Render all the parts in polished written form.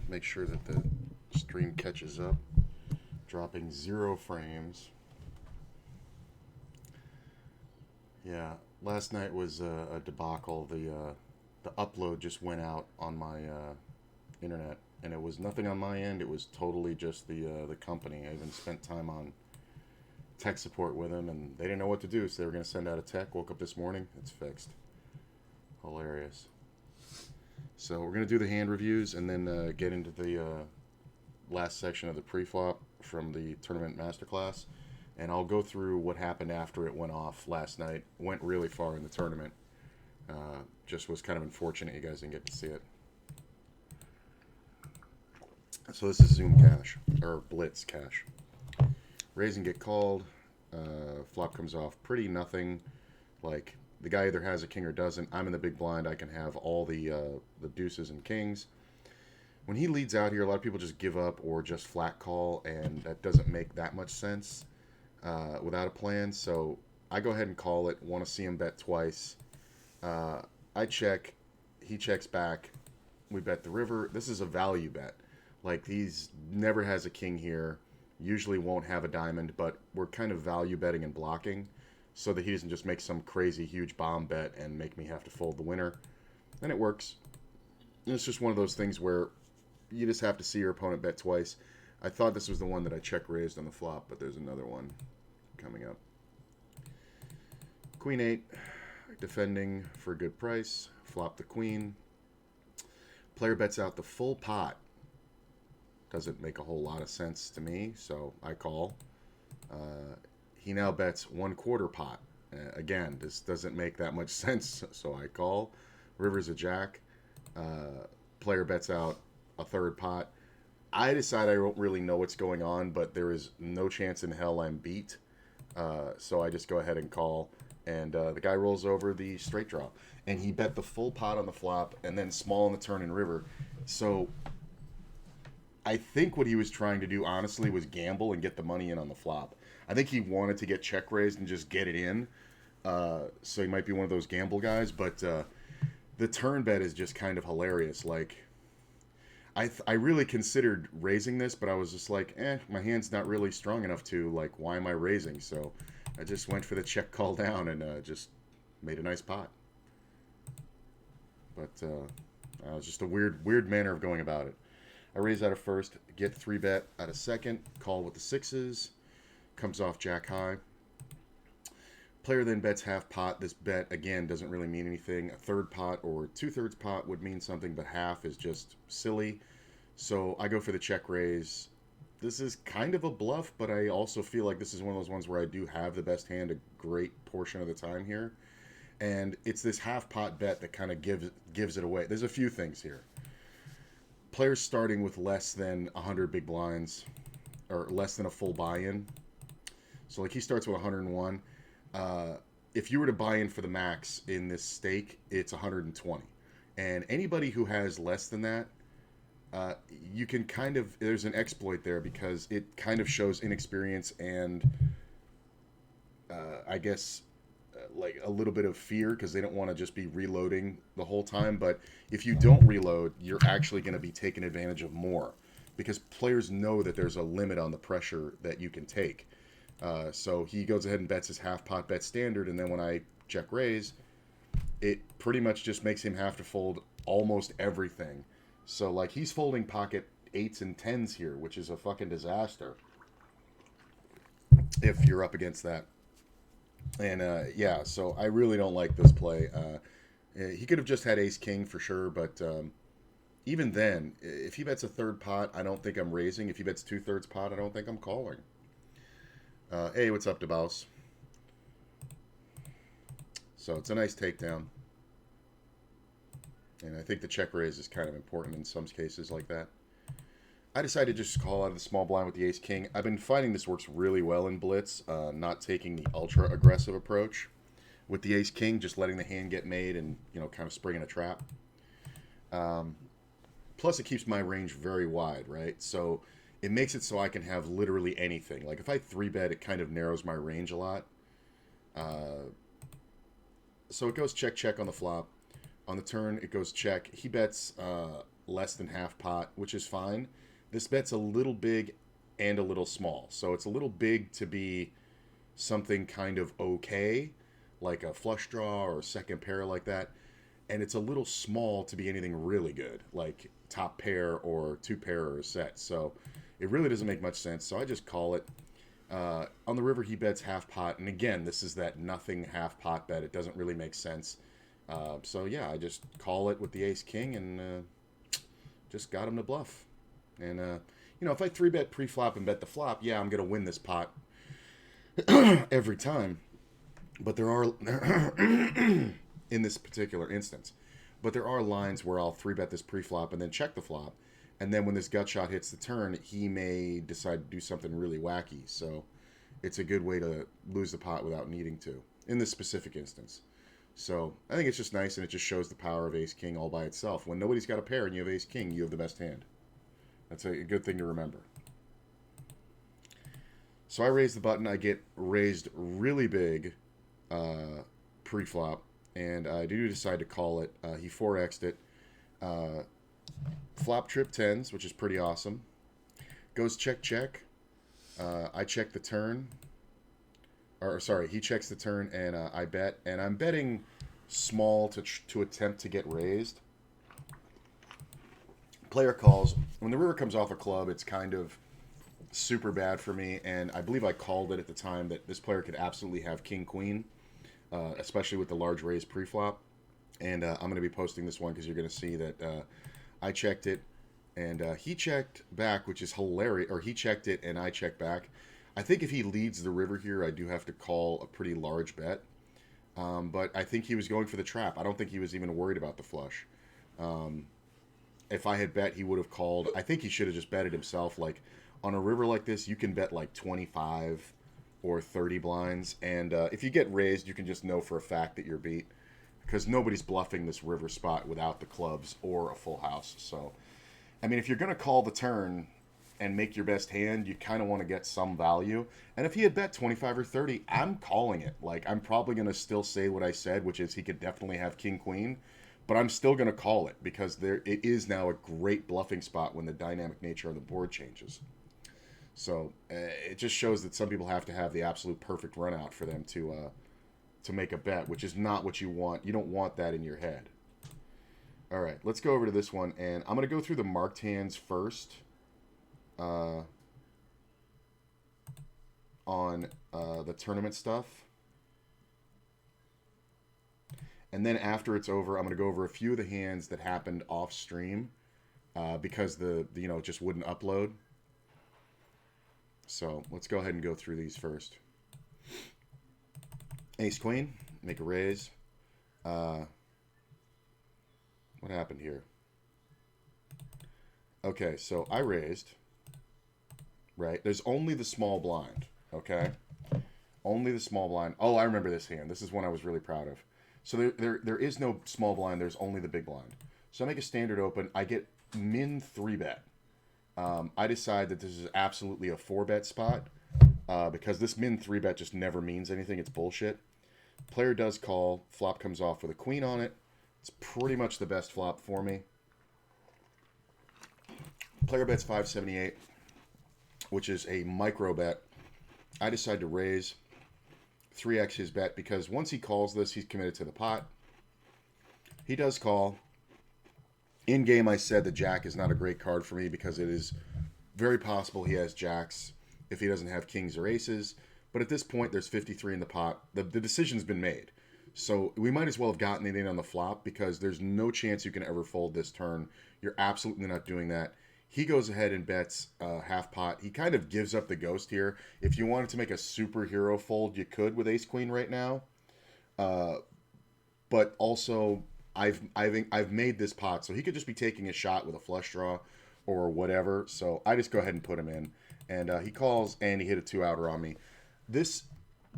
make sure that the stream catches up. Dropping 0 frames. Yeah, last night was a debacle. The upload just went out on my internet, and it was nothing on my end. It was totally just the company. I even spent time on tech support with them, and they didn't know what to do, so they were going to send out a tech. Woke up this morning, it's fixed. Hilarious. So we're going to do the hand reviews and then get into the last section of the preflop from the tournament masterclass. And I'll go through what happened after it went off last night. Went really far in the tournament. Just was kind of unfortunate you guys didn't get to see it. So this is Zoom cash, or Blitz cash. Raise and get called. Flop comes off pretty nothing. Like, the guy either has a king or doesn't. I'm in the big blind. I can have all the deuces and kings. When he leads out here, a lot of people just give up or just flat call, and that doesn't make that much sense without a plan. So I go ahead and call it. Want to see him bet twice. I check. He checks back. We bet the river. This is a value bet. Like, he's never has a king here. Usually won't have a diamond, but we're kind of value betting and blocking so that he doesn't just make some crazy huge bomb bet and make me have to fold the winner. And it works. And it's just one of those things where you just have to see your opponent bet twice. I thought this was the one that I check raised on the flop, but there's another one coming up. Queen 8, defending for a good price. Flop the queen. Player bets out the full pot. Doesn't make a whole lot of sense to me, so I call. He now bets 1/4 pot. Again, this doesn't make that much sense, so I call. River's a jack. Player bets out a 1/3 pot. I decide I don't really know what's going on, but there is no chance in hell I'm beat. So I just go ahead and call. And the guy rolls over the straight draw. And he bet the full pot on the flop and then small on the turn and river. So I think what he was trying to do, honestly, was gamble and get the money in on the flop. I think he wanted to get check raised and just get it in. So he might be one of those gamble guys. But the turn bet is just kind of hilarious. Like, I really considered raising this, but I was just like, my hand's not really strong enough to, like, why am I raising? So I just went for the check call down and just made a nice pot. But it was just a weird manner of going about it. I raise out of first, get 3-bet out of second, call with the sixes, comes off jack high. Player then bets half pot. This bet, again, doesn't really mean anything. A 1/3 pot or 2/3 pot would mean something, but half is just silly. So I go for the check raise. This is kind of a bluff, but I also feel like this is one of those ones where I do have the best hand a great portion of the time here. And it's this half pot bet that kind of gives it away. There's a few things here. Players starting with less than 100 big blinds, or less than a full buy-in. So, like, he starts with 101. If you were to buy in for the max in this stake, it's 120. And anybody who has less than that, you can kind of, there's an exploit there because it kind of shows inexperience and I guess like a little bit of fear because they don't want to just be reloading the whole time. But if you don't reload, you're actually going to be taken advantage of more because players know that there's a limit on the pressure that you can take. So he goes ahead and bets his half pot bet standard, and then when I check raise, it pretty much just makes him have to fold almost everything. So, like, he's folding pocket 8s and 10s here, which is a fucking disaster if you're up against that. And, yeah, so I really don't like this play. He could have just had ace-king for sure, but even then, if he bets a 1/3 pot, I don't think I'm raising. If he bets 2/3 pot, I don't think I'm calling. Hey, what's up, DeBouse? So it's a nice takedown. And I think the check raise is kind of important in some cases like that. I decided to just call out of the small blind with the ace-king. I've been finding this works really well in Blitz, not taking the ultra-aggressive approach with the ace-king, just letting the hand get made and, you know, kind of springing a trap. Plus, it keeps my range very wide, right? So it makes it so I can have literally anything. Like, if I 3-bet, it kind of narrows my range a lot. So it goes check, check on the flop. On the turn, it goes check. He bets less than half pot, which is fine. This bet's a little big and a little small. So it's a little big to be something kind of okay, like a flush draw or a second pair like that. And it's a little small to be anything really good, like top pair or two pair or a set. So it really doesn't make much sense. So I just call it. On the river, he bets half pot. And again, this is that nothing half pot bet. It doesn't really make sense. So yeah, I just call it with the ace king and just got him to bluff. And, if I 3-bet pre-flop and bet the flop, yeah, I'm going to win this pot every time. But there are, in this particular instance, but there are lines where I'll 3-bet this pre-flop and then check the flop. And then when this gut shot hits the turn, he may decide to do something really wacky. So it's a good way to lose the pot without needing to, in this specific instance. So I think it's just nice, and it just shows the power of ace-king all by itself. When nobody's got a pair and you have ace-king, you have the best hand. That's a good thing to remember. So I raise the button. I get raised really big pre-flop, and I do decide to call it. He 4x'd it. Flop trip tens, which is pretty awesome. Goes check, check. I check the turn. Or sorry, he checks the turn, and I bet. And I'm betting small to attempt to get raised. Player calls. When the river comes off a club, it's kind of super bad for me, and I believe I called it at the time that this player could absolutely have king-queen, especially with the large raise pre-flop. And I'm going to be posting this one because you're going to see that I checked it, and he checked back, which is hilarious. Or he checked it, and I checked back. I think if he leads the river here, I do have to call a pretty large bet. But I think he was going for the trap. I don't think he was even worried about the flush. If I had bet, he would have called. I think he should have just betted himself. Like, on a river like this, you can bet like 25 or 30 blinds. And if you get raised, you can just know for a fact that you're beat. Because nobody's bluffing this river spot without the clubs or a full house. So, I mean, if you're going to call the turn and make your best hand, you kind of want to get some value. And if he had bet 25 or 30, I'm calling it. Like, I'm probably going to still say what I said, which is he could definitely have king-queen. But I'm still going to call it because it is now a great bluffing spot when the dynamic nature of the board changes. So it just shows that some people have to have the absolute perfect run out for them to make a bet, which is not what you want. You don't want that in your head. All right, let's go over to this one, and I'm going to go through the marked hands first on the tournament stuff. And then after it's over, I'm going to go over a few of the hands that happened off stream because it just wouldn't upload. So let's go ahead and go through these first. Ace Queen, make a raise. What happened here? Okay, so I raised. Right, there's only the small blind. Okay, only the small blind. Oh, I remember this hand. This is one I was really proud of. So there is no small blind. There's only the big blind. So I make a standard open. I get min 3-bet. I decide that this is absolutely a 4-bet spot because this min 3-bet just never means anything. It's bullshit. Player does call. Flop comes off with a queen on it. It's pretty much the best flop for me. Player bets 578, which is a micro bet. I decide to raise 3x his bet because once he calls this, he's committed to the pot. He does call. In game, I said the jack is not a great card for me because it is very possible he has jacks if he doesn't have kings or aces. But at this point, there's 53 in the pot. The decision's been made. So we might as well have gotten it in on the flop because there's no chance you can ever fold this turn. You're absolutely not doing that. He goes ahead and bets half pot. He kind of gives up the ghost here. If you wanted to make a superhero fold, you could with ace-queen right now. But also, I've made this pot, so he could just be taking a shot with a flush draw or whatever. So I just go ahead and put him in. And he calls, and he hit a 2-outer on me. This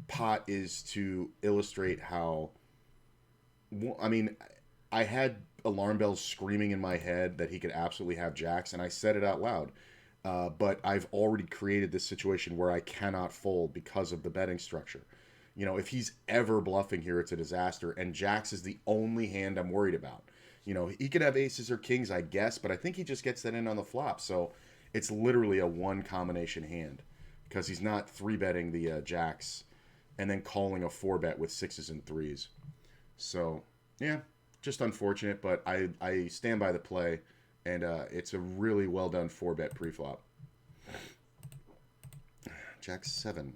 pot is to illustrate how... I mean, I had alarm bells screaming in my head that he could absolutely have jacks, and I said it out loud. But I've already created this situation where I cannot fold because of the betting structure. You know, if he's ever bluffing here, it's a disaster, and jacks is the only hand I'm worried about. You know, he could have aces or kings, I guess, but I think he just gets that in on the flop. So it's literally a one combination hand because he's not three betting the jacks and then calling a four bet with sixes and threes. So yeah, just unfortunate, but I stand by the play, and it's a really well done four bet preflop. Jack 7.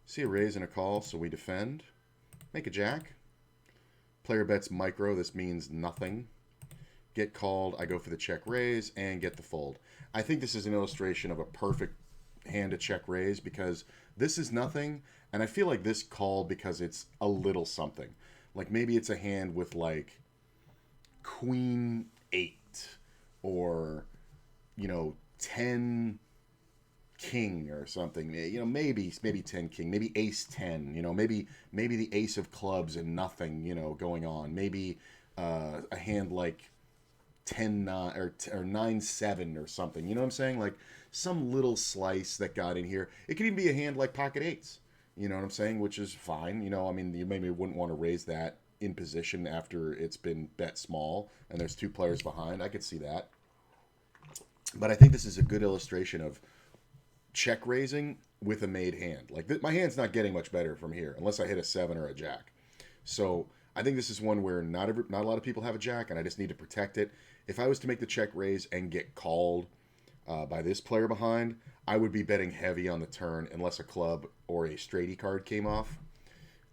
See a raise and a call, so we defend. Make a jack. Player bets micro. This means nothing. Get called. I go for the check raise and get the fold. I think this is an illustration of a perfect hand to check raise because this is nothing, and I feel like this called because it's a little something. Like maybe it's a hand with like Queen 8 or, you know, 10 king or something. You know, maybe 10 king, maybe ace 10, you know, maybe the ace of clubs and nothing, you know, going on. Maybe a hand like 10-9 or 9-7 or something. You know what I'm saying? Like some little slice that got in here. It could even be a hand like pocket eights. You know what I'm saying? Which is fine. You know, I mean, you maybe wouldn't want to raise that in position after it's been bet small and there's two players behind. I could see that. But I think this is a good illustration of check raising with a made hand. Like my hand's not getting much better from here unless I hit a 7 or a jack. So I think this is one where not a lot of people have a jack, and I just need to protect it. If I was to make the check raise and get called by this player behind, I would be betting heavy on the turn unless a club or a straighty card came off.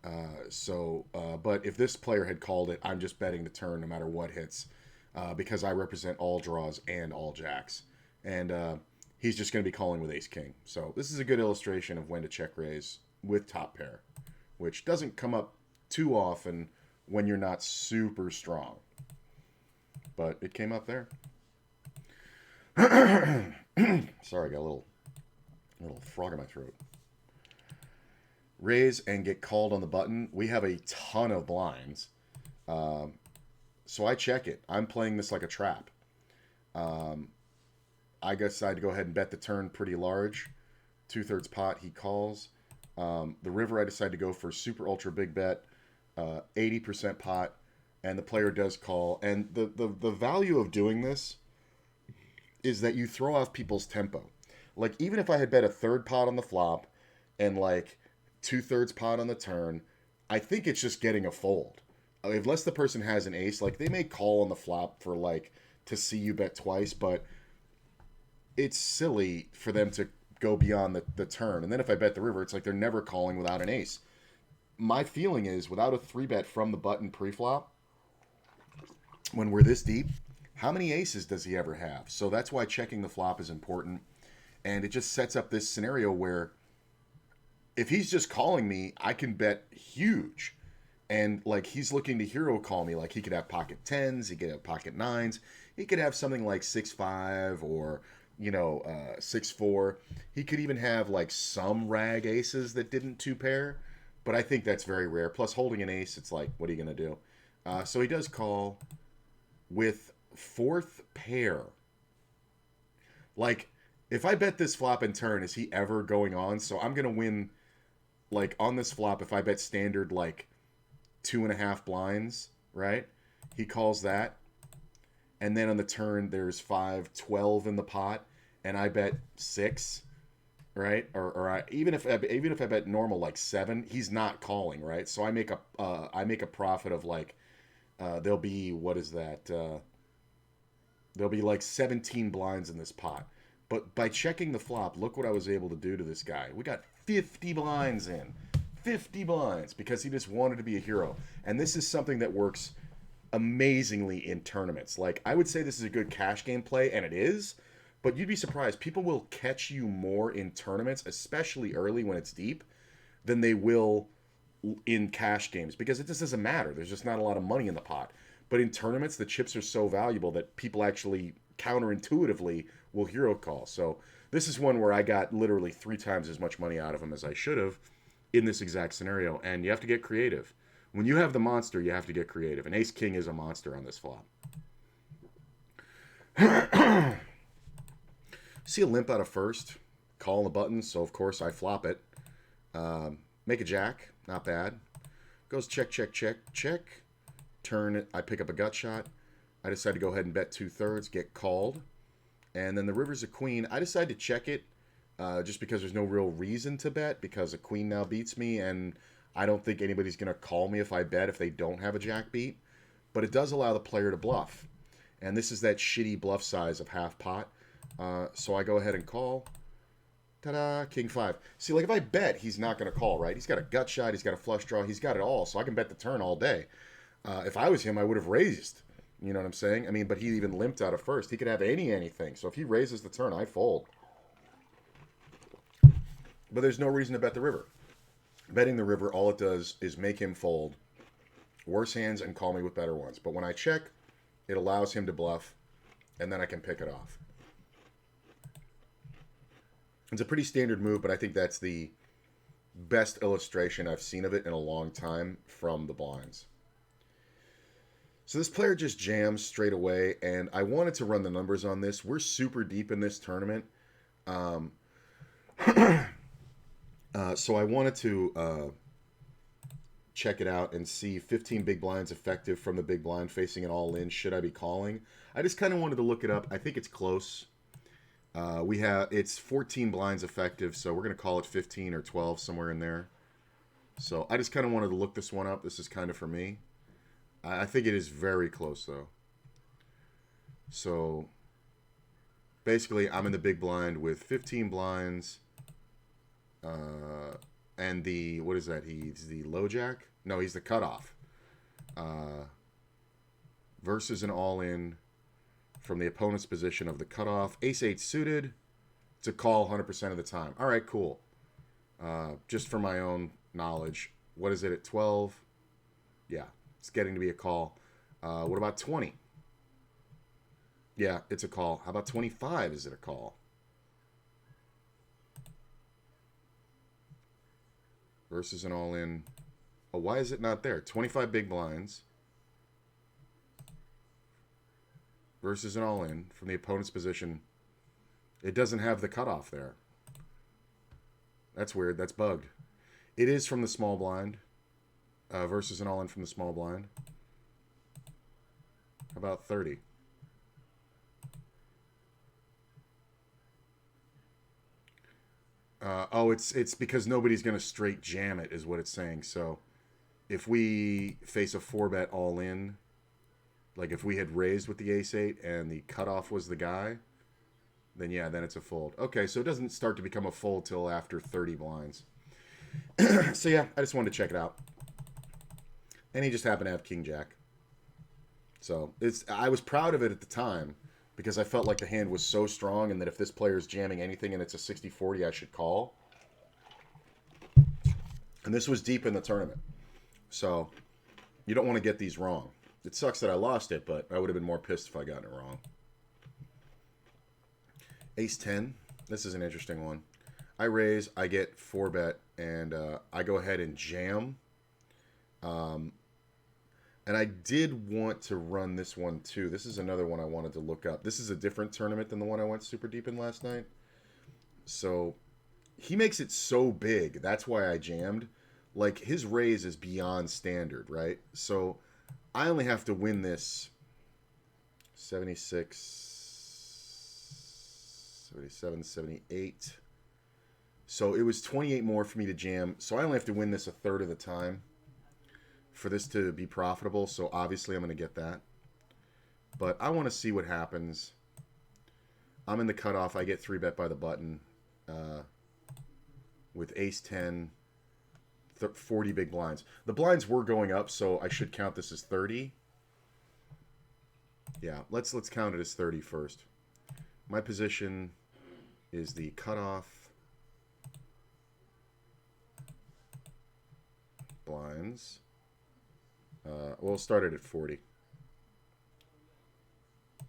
But if this player had called it, I'm just betting the turn no matter what hits because I represent all draws and all jacks. And he's just going to be calling with ace-king. So this is a good illustration of when to check raise with top pair, which doesn't come up too often when you're not super strong. But it came up there. Sorry, I got a little frog in my throat. Raise and get called on the button. We have a ton of blinds. So I check it. I'm playing this like a trap. I decide to go ahead and bet the turn pretty large. 2/3 pot, he calls. The river, I decide to go for super ultra big bet. 80% pot. And the player does call. And the value of doing this is that you throw off people's tempo. Like, even if I had bet a third pot on the flop and, like, 2/3 pot on the turn, I think it's just getting a fold. Unless the person has an ace, like, they may call on the flop for, like, to see you bet twice, but it's silly for them to go beyond the turn. And then if I bet the river, it's like they're never calling without an ace. My feeling is, without a 3-bet from the button preflop, when we're this deep, how many aces does he ever have? So that's why checking the flop is important. And it just sets up this scenario where if he's just calling me, I can bet huge. And like he's looking to hero call me. Like he could have pocket 10s, he could have pocket 9s, he could have something like 6-5 or, you know, 6-4. He could even have like some rag aces that didn't 2-pair. But I think that's very rare. Plus holding an ace, it's like, what are you going to do? So he does call with 4th pair. Like, if I bet this flop and turn, is he ever going on? So I'm going to win, like, on this flop, if I bet standard, like, 2.5 blinds, right? He calls that. And then on the turn, there's 5-12 in the pot, and I bet 6, right? Even if I bet normal, like 7, he's not calling, right? So I make a profit of, like, there'll be, what is that? There'll be like 17 blinds in this pot. But by checking the flop, look what I was able to do to this guy. We got 50 blinds in. 50 blinds because he just wanted to be a hero. And this is something that works amazingly in tournaments. Like, I would say this is a good cash game play, and it is. But you'd be surprised. People will catch you more in tournaments, especially early when it's deep, than they will in cash games. Because it just doesn't matter. There's just not a lot of money in the pot. But in tournaments, the chips are so valuable that people actually counterintuitively will hero call. So this is one where I got literally 3 times as much money out of him as I should have in this exact scenario. And you have to get creative. When you have the monster, you have to get creative. And ace-king is a monster on this flop. See a limp out of first. Call on the button, so of course I flop it. Make a jack. Not bad. Goes check, check, check, check. Turn it. I pick up a gut shot. I decide to go ahead and bet 2/3, get called. And then the river's a queen. I decide to check it just because there's no real reason to bet, because a queen now beats me, and I don't think anybody's going to call me if I bet if they don't have a jack beat. But it does allow the player to bluff. And this is that shitty bluff size of half pot. So I go ahead and call. Ta-da, king 5. See, like if I bet, he's not going to call, right? He's got a gut shot, he's got a flush draw, he's got it all, so I can bet the turn all day. If I was him, I would have raised. You know what I'm saying? I mean, but he even limped out of first. He could have anything. So if he raises the turn, I fold. But there's no reason to bet the river. Betting the river, all it does is make him fold worse hands and call me with better ones. But when I check, it allows him to bluff, and then I can pick it off. It's a pretty standard move, but I think that's the best illustration I've seen of it in a long time from the blinds. So this player just jams straight away, and I wanted to run the numbers on this. We're super deep in this tournament. So I wanted to check it out and see 15 big blinds effective from the big blind facing an all-in. Should I be calling? I just kind of wanted to look it up. I think it's close. It's 14 blinds effective, so we're going to call it 15 or 12, somewhere in there. So I just kind of wanted to look this one up. This is kind of for me. I think it is very close, though. So basically, I'm in the big blind with 15 blinds. And what is that? He's the low jack? No, he's the cutoff. Versus an all-in from the opponent's position of the cutoff. Ace-8 suited. It's a call 100% of the time. All right, cool. Just for my own knowledge. What is it at 12? Yeah, it's getting to be a call. What about 20? Yeah, it's a call. How about 25? Is it a call? Versus an all-in. Oh, why is it not there? 25 big blinds. Versus an all-in from the opponent's position. It doesn't have the cutoff there. That's weird. That's bugged. It is from the small blind. Versus an all-in from the small blind. How about 30? It's because nobody's going to straight jam it, is what it's saying. So if we face a 4-bet all-in, like if we had raised with the ace-8 and the cutoff was the guy, then yeah, then it's a fold. Okay, so it doesn't start to become a fold till after 30 blinds. So yeah, I just wanted to check it out. And he just happened to have king-jack. So I was proud of it at the time, because I felt like the hand was so strong, and that if this player is jamming anything and it's a 60-40, I should call. And this was deep in the tournament. So you don't want to get these wrong. It sucks that I lost it, but I would have been more pissed if I gotten it wrong. Ace-10. This is an interesting one. I raise, I get 4-bet, and I go ahead and jam. And I did want to run this one too. This is another one I wanted to look up. This is a different tournament than the one I went super deep in last night. So he makes it so big. That's why I jammed. Like, his raise is beyond standard, right? So I only have to win this 76, 77, 78. So it was 28 more for me to jam. So I only have to win this a third of the time for this to be profitable. So obviously I'm going to get that. But I want to see what happens. I'm in the cutoff. I get 3-bet by the button with ace-10, 40 big blinds. The blinds were going up, so I should count this as 30. Yeah, let's count it as 30 first. My position is the cutoff. Blinds. We'll start it at 40.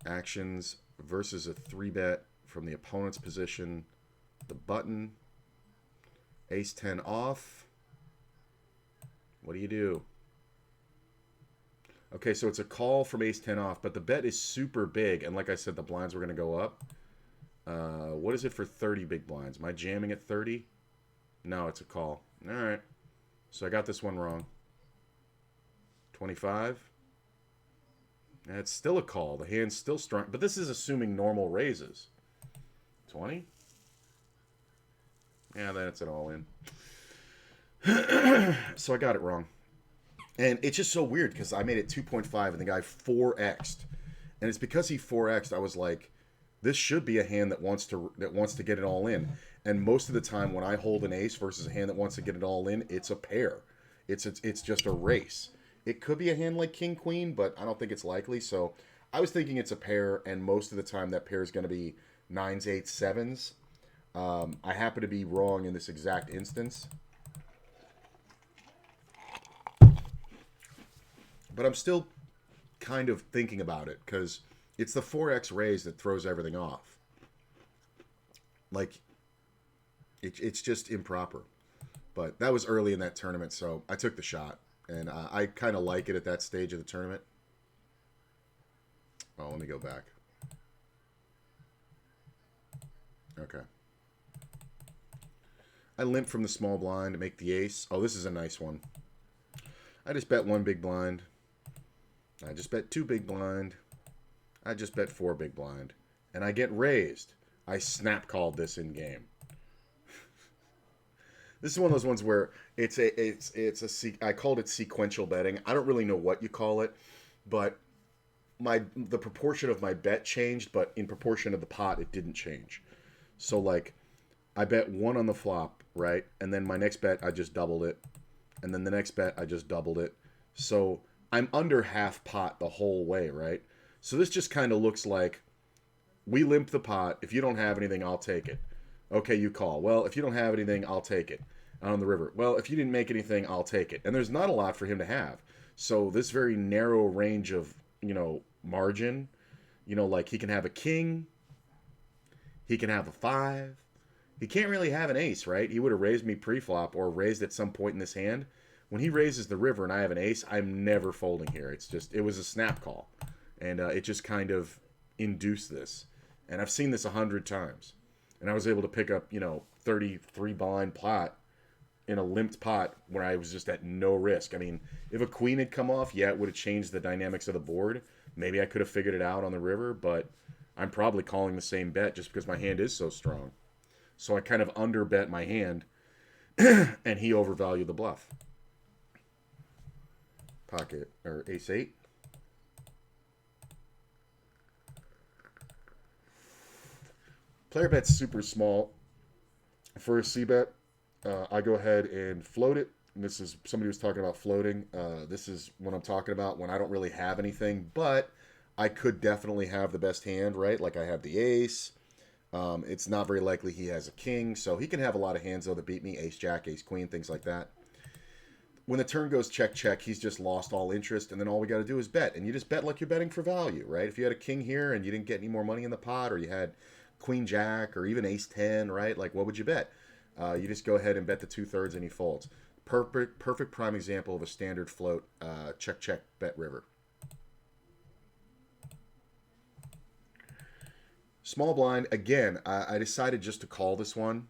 Actions versus a 3-bet from the opponent's position. The button. Ace-10 off. What do you do? Okay, so it's a call from ace-10 off, but the bet is super big, and like I said, the blinds were going to go up. What is it for 30 big blinds? Am I jamming at 30? No, it's a call. All right. So I got this one wrong. 25. And it's still a call. The hand's still strong. But this is assuming normal raises. 20? Yeah, then it's an all-in. So I got it wrong. And it's just so weird because I made it 2.5 and the guy 4x'd. And it's because he 4x'd, I was like, this should be a hand that wants to get it all in. And most of the time when I hold an ace versus a hand that wants to get it all in, it's a pair. It's just a race. It could be a hand like King Queen, but I don't think it's likely. So I was thinking it's a pair, and most of the time that pair is going to be 9s, 8s, 7s. I happen to be wrong in this exact instance. But I'm still kind of thinking about it because it's the 4x raise that throws everything off. Like, it's just improper. But that was early in that tournament, so I took the shot. And I kind of like it at that stage of the tournament. Oh, let me go back. Okay. I limp from the small blind to make the ace. Oh, this is a nice one. I just bet 1 big blind. I just bet 2 big blind. I just bet 4 big blind. And I get raised. I snap called this in game. This is one of those ones where I called it sequential betting. I don't really know what you call it, but the proportion of my bet changed, but in proportion of the pot it didn't change. So like I bet 1 on the flop, right? And then my next bet I just doubled it. And then the next bet I just doubled it. So I'm under half pot the whole way, right? So this just kind of looks like we limp the pot. If you don't have anything, I'll take it. Okay, you call. Well, if you don't have anything, I'll take it. On the river. Well, if you didn't make anything, I'll take it. And there's not a lot for him to have. So this very narrow range of, margin, like he can have a king. He can have a 5. He can't really have an ace, right? He would have raised me pre-flop or raised at some point in this hand. When he raises the river and I have an ace, I'm never folding here. It was a snap call. And it just kind of induced this. And I've seen this 100 times. And I was able to pick up, 33 blind pot in a limped pot where I was just at no risk. I mean, if a queen had come off, yeah, it would have changed the dynamics of the board. Maybe I could have figured it out on the river, but I'm probably calling the same bet just because my hand is so strong. So I kind of underbet my hand, and he overvalued the bluff. Pocket, or ace 8. Player bet's super small. For a c-bet, I go ahead and float it. And this is, somebody was talking about floating. This is what I'm talking about when I don't really have anything, but I could definitely have the best hand, right? Like I have the ace. It's not very likely he has a king, so he can have a lot of hands, though, that beat me. Ace, jack, ace, queen, things like that. When the turn goes check, check, he's just lost all interest, and then all we got to do is bet. And you just bet like you're betting for value, right? If you had a king here and you didn't get any more money in the pot, or you had queen, jack, or even ace 10, right? Like, what would you bet? You just go ahead and bet the 2/3 and he folds. Perfect prime example of a standard float check, check, bet river. Small blind, again, I decided just to call this one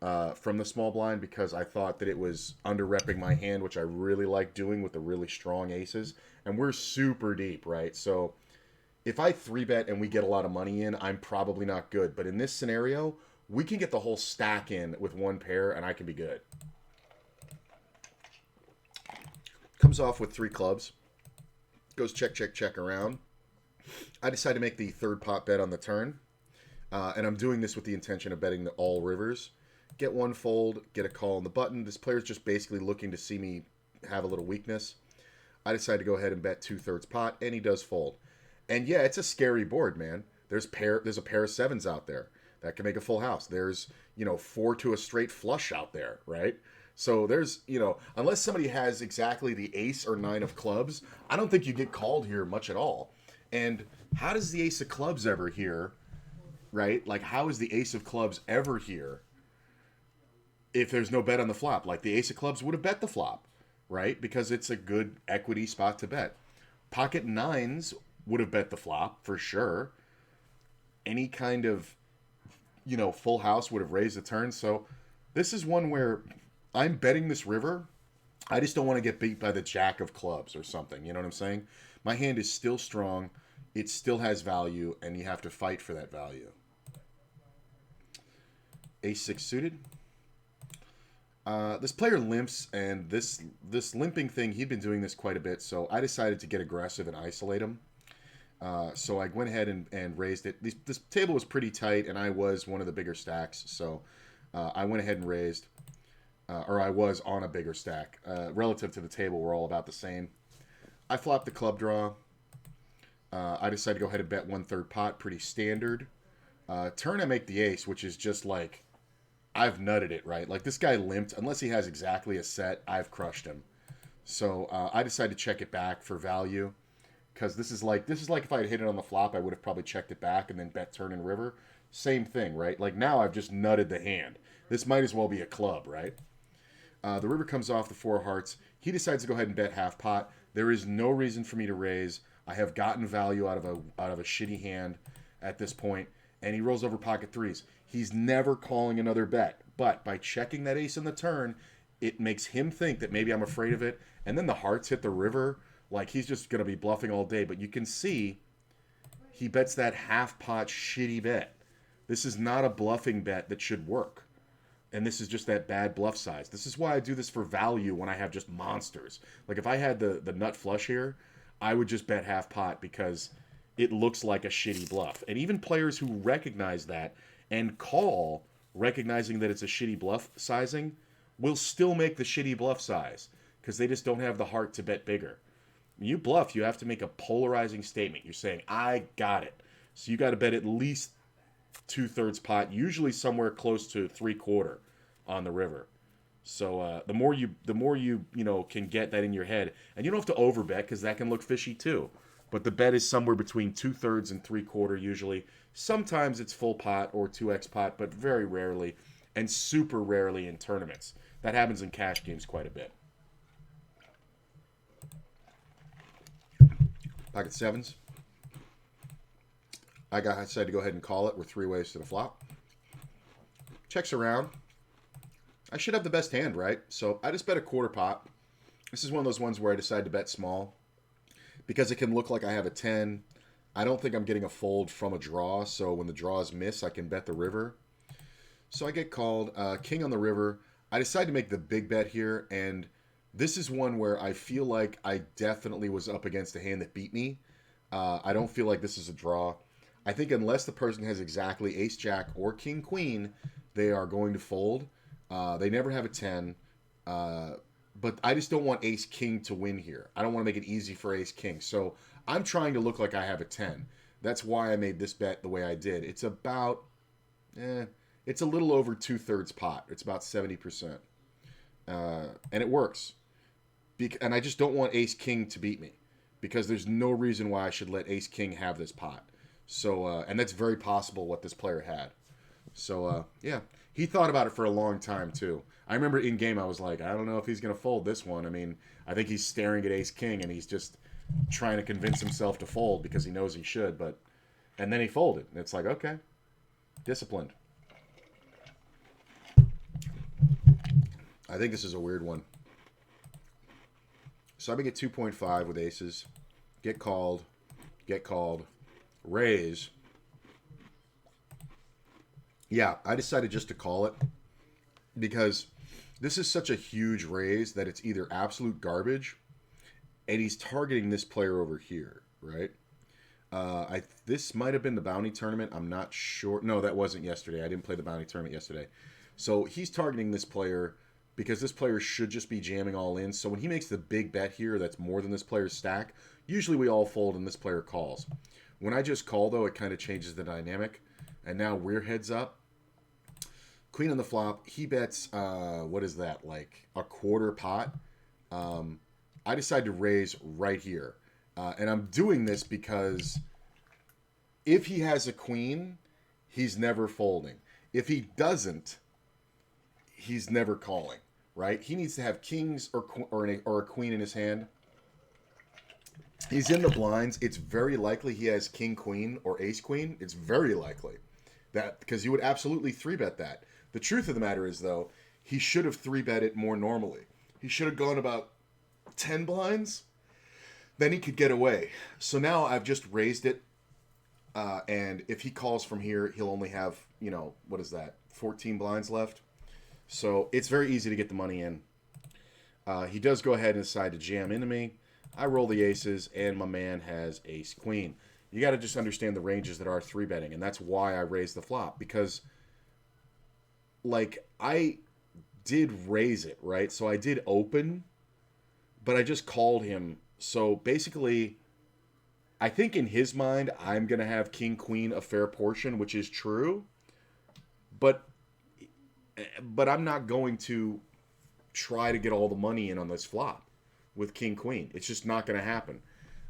from the small blind because I thought that it was under-repping my hand, which I really like doing with the really strong aces. And we're super deep, right? So if I 3-bet and we get a lot of money in, I'm probably not good. But in this scenario, we can get the whole stack in with one pair, and I can be good. Comes off with 3 clubs. Goes check, check, check around. I decide to make the 3rd pot bet on the turn. And I'm doing this with the intention of betting the all rivers. Get 1 fold, get a call on the button. This player's just basically looking to see me have a little weakness. I decide to go ahead and bet 2/3 pot, and he does fold. And yeah, it's a scary board, man. There's a pair of 7s out there that can make a full house. There's, 4 to a straight flush out there, right? So there's, unless somebody has exactly the ace or 9 of clubs, I don't think you get called here much at all. And how does the ace of clubs ever here, right? Like, how is the ace of clubs ever here if there's no bet on the flop? Like, the ace of clubs would have bet the flop, right? Because it's a good equity spot to bet. Pocket 9s would have bet the flop for sure. Any kind of, full house would have raised the turn. So this is one where I'm betting this river. I just don't want to get beat by the jack of clubs or something. You know what I'm saying? My hand is still strong. It still has value, and you have to fight for that value. Ace-6 suited. This player limps, and this limping thing, he'd been doing this quite a bit, so I decided to get aggressive and isolate him. So I went ahead and raised it. This table was pretty tight, and I was one of the bigger stacks, so I went ahead and raised, or I was on a bigger stack. Relative to the table, we're all about the same. I flopped the club draw. I decided to go ahead and bet 1/3 pot, pretty standard. Turn I make the ace, which is just like, I've nutted it, right? Like, this guy limped. Unless he has exactly a set, I've crushed him. So I decided to check it back for value, because this is like if I had hit it on the flop, I would have probably checked it back and then bet turn and river. Same thing, right? Like, now I've just nutted the hand. This might as well be a club, right? The river comes off the 4 of hearts. He decides to go ahead and bet half pot. There is no reason for me to raise. I have gotten value out of a shitty hand at this point, and he rolls over pocket 3s. He's never calling another bet, but by checking that ace in the turn, it makes him think that maybe I'm afraid of it, and then the hearts hit the river. Like, he's just going to be bluffing all day, but you can see he bets that half pot shitty bet. This is not a bluffing bet that should work, and this is just that bad bluff size. This is why I do this for value when I have just monsters. Like, if I had the nut flush here, I would just bet half pot because it looks like a shitty bluff. And even players who recognize that and call, recognizing that it's a shitty bluff sizing, will still make the shitty bluff size because they just don't have the heart to bet bigger. When you bluff, you have to make a polarizing statement. You're saying, I got it. So you got to bet at least 2/3 pot, usually somewhere close to 3/4 on the river. So the more you can get that in your head, and you don't have to overbet because that can look fishy too. But the bet is somewhere between 2/3 and 3/4 usually. Sometimes it's full pot or 2x pot, but very rarely, and super rarely in tournaments. That happens in cash games quite a bit. Pocket 7s. I decided to go ahead and call it. We're 3 ways to the flop. Checks around. I should have the best hand, right? So I just bet a 1/4 pot. This is one of those ones where I decide to bet small because it can look like I have a 10. I don't think I'm getting a fold from a draw, so when the draws miss, I can bet the river. So I get called. King on the river. I decide to make the big bet here, and this is one where I feel like I definitely was up against a hand that beat me. I don't feel like this is a draw. I think unless the person has exactly ace-jack or king-queen, they are going to fold. They never have a 10. But I just don't want ace-king to win here. I don't want to make it easy for ace-king. So I'm trying to look like I have a 10. That's why I made this bet the way I did. It's about, it's a little over 2/3 pot. It's about 70%. And it works. And I just don't want ace-king to beat me, because there's no reason why I should let ace-king have this pot. So, and that's very possible what this player had. So, yeah. He thought about it for a long time, too. I remember in-game I was like, I don't know if he's going to fold this one. I mean, I think he's staring at ace-king, and he's just trying to convince himself to fold because he knows he should. And then he folded. And it's like, okay, disciplined. I think this is a weird one. So I'm going to get 2.5 with aces. Get called. Raise. Yeah, I decided just to call it because this is such a huge raise that it's either absolute garbage, and he's targeting this player over here, right? This might have been the bounty tournament. I'm not sure. No, that wasn't yesterday. I didn't play the bounty tournament yesterday. So he's targeting this player because this player should just be jamming all in. So when he makes the big bet here that's more than this player's stack, usually we all fold and this player calls. When I just call, though, it kind of changes the dynamic. And now we're heads up. Queen on the flop. He bets, what is that, like a 1/4 pot? I decide to raise right here. And I'm doing this because if he has a queen, he's never folding. If he doesn't, he's never calling, right? He needs to have kings or a queen in his hand. He's in the blinds. It's very likely he has king-queen or ace-queen. It's very likely that, because you would absolutely 3-bet that. The truth of the matter is, though, he should have 3-bet it more normally. He should have gone about 10 blinds, then he could get away. So now I've just raised it, and if he calls from here, he'll only have, what is that, 14 blinds left. So it's very easy to get the money in. He does go ahead and decide to jam into me. I roll the aces, and my man has ace queen. You got to just understand the ranges that are 3-betting, and that's why I raised the flop, because I did raise it, right? So I did open, but I just called him. So basically, I think in his mind, I'm going to have king, queen, a fair portion, which is true. But I'm not going to try to get all the money in on this flop with king, queen. It's just not going to happen.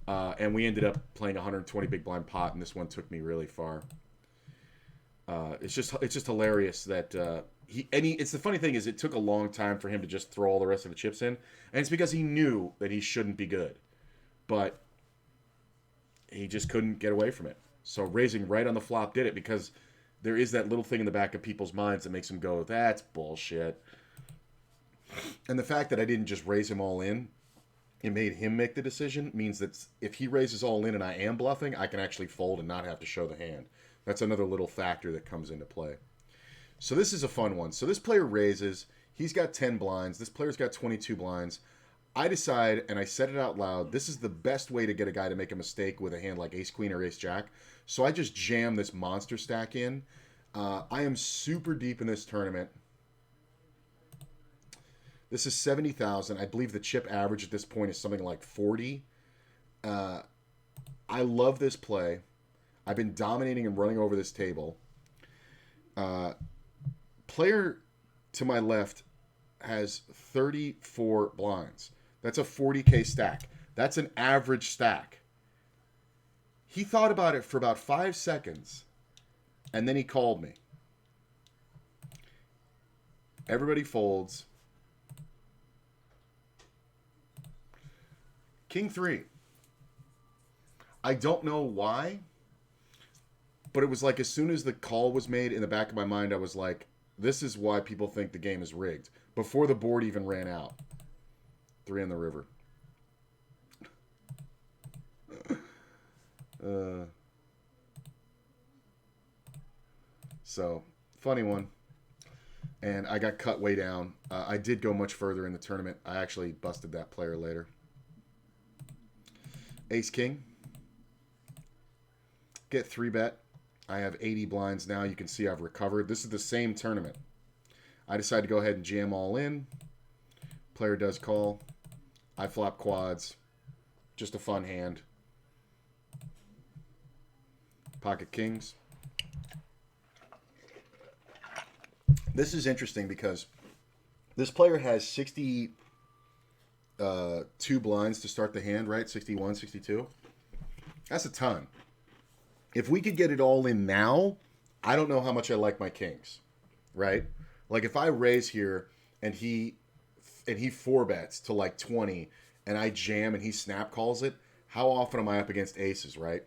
And we ended up playing 120 big blind pot, and this one took me really far. It's just hilarious that it's the funny thing is it took a long time for him to just throw all the rest of the chips in, and it's because he knew that he shouldn't be good, but he just couldn't get away from it. So raising right on the flop did it, because there is that little thing in the back of people's minds that makes them go, "That's bullshit." And the fact that I didn't just raise him all in, it made him make the decision, means that if he raises all in and I am bluffing, I can actually fold and not have to show the hand. That's another little factor that comes into play. So this is a fun one. So this player raises. He's got 10 blinds. This player's got 22 blinds. I decide, and I said it out loud, this is the best way to get a guy to make a mistake with a hand like ace queen or ace jack. So I just jam this monster stack in. I am super deep in this tournament. This is 70,000. I believe the chip average at this point is something like 40. I love this play. I've been dominating and running over this table. Player to my left has 34 blinds. That's a 40K stack. That's an average stack. He thought about it for about 5 seconds, and then he called me. Everybody folds. King 3. I don't know why, but it was like as soon as the call was made, in the back of my mind, I was like, this is why people think the game is rigged. Before the board even ran out. 3 on the river. So, funny one. And I got cut way down. I did go much further in the tournament. I actually busted that player later. Ace King. Get 3-bet. I have 80 blinds now. You can see I've recovered. This is the same tournament. I decide to go ahead and jam all in. Player does call. I flop quads. Just a fun hand. Pocket kings. This is interesting because this player has 62 blinds to start the hand, right? 61, 62. That's a ton. If we could get it all in now, I don't know how much I like my kings, right? Like if I raise here and he 4-bets to like 20 and I jam and he snap calls it, how often am I up against aces, right?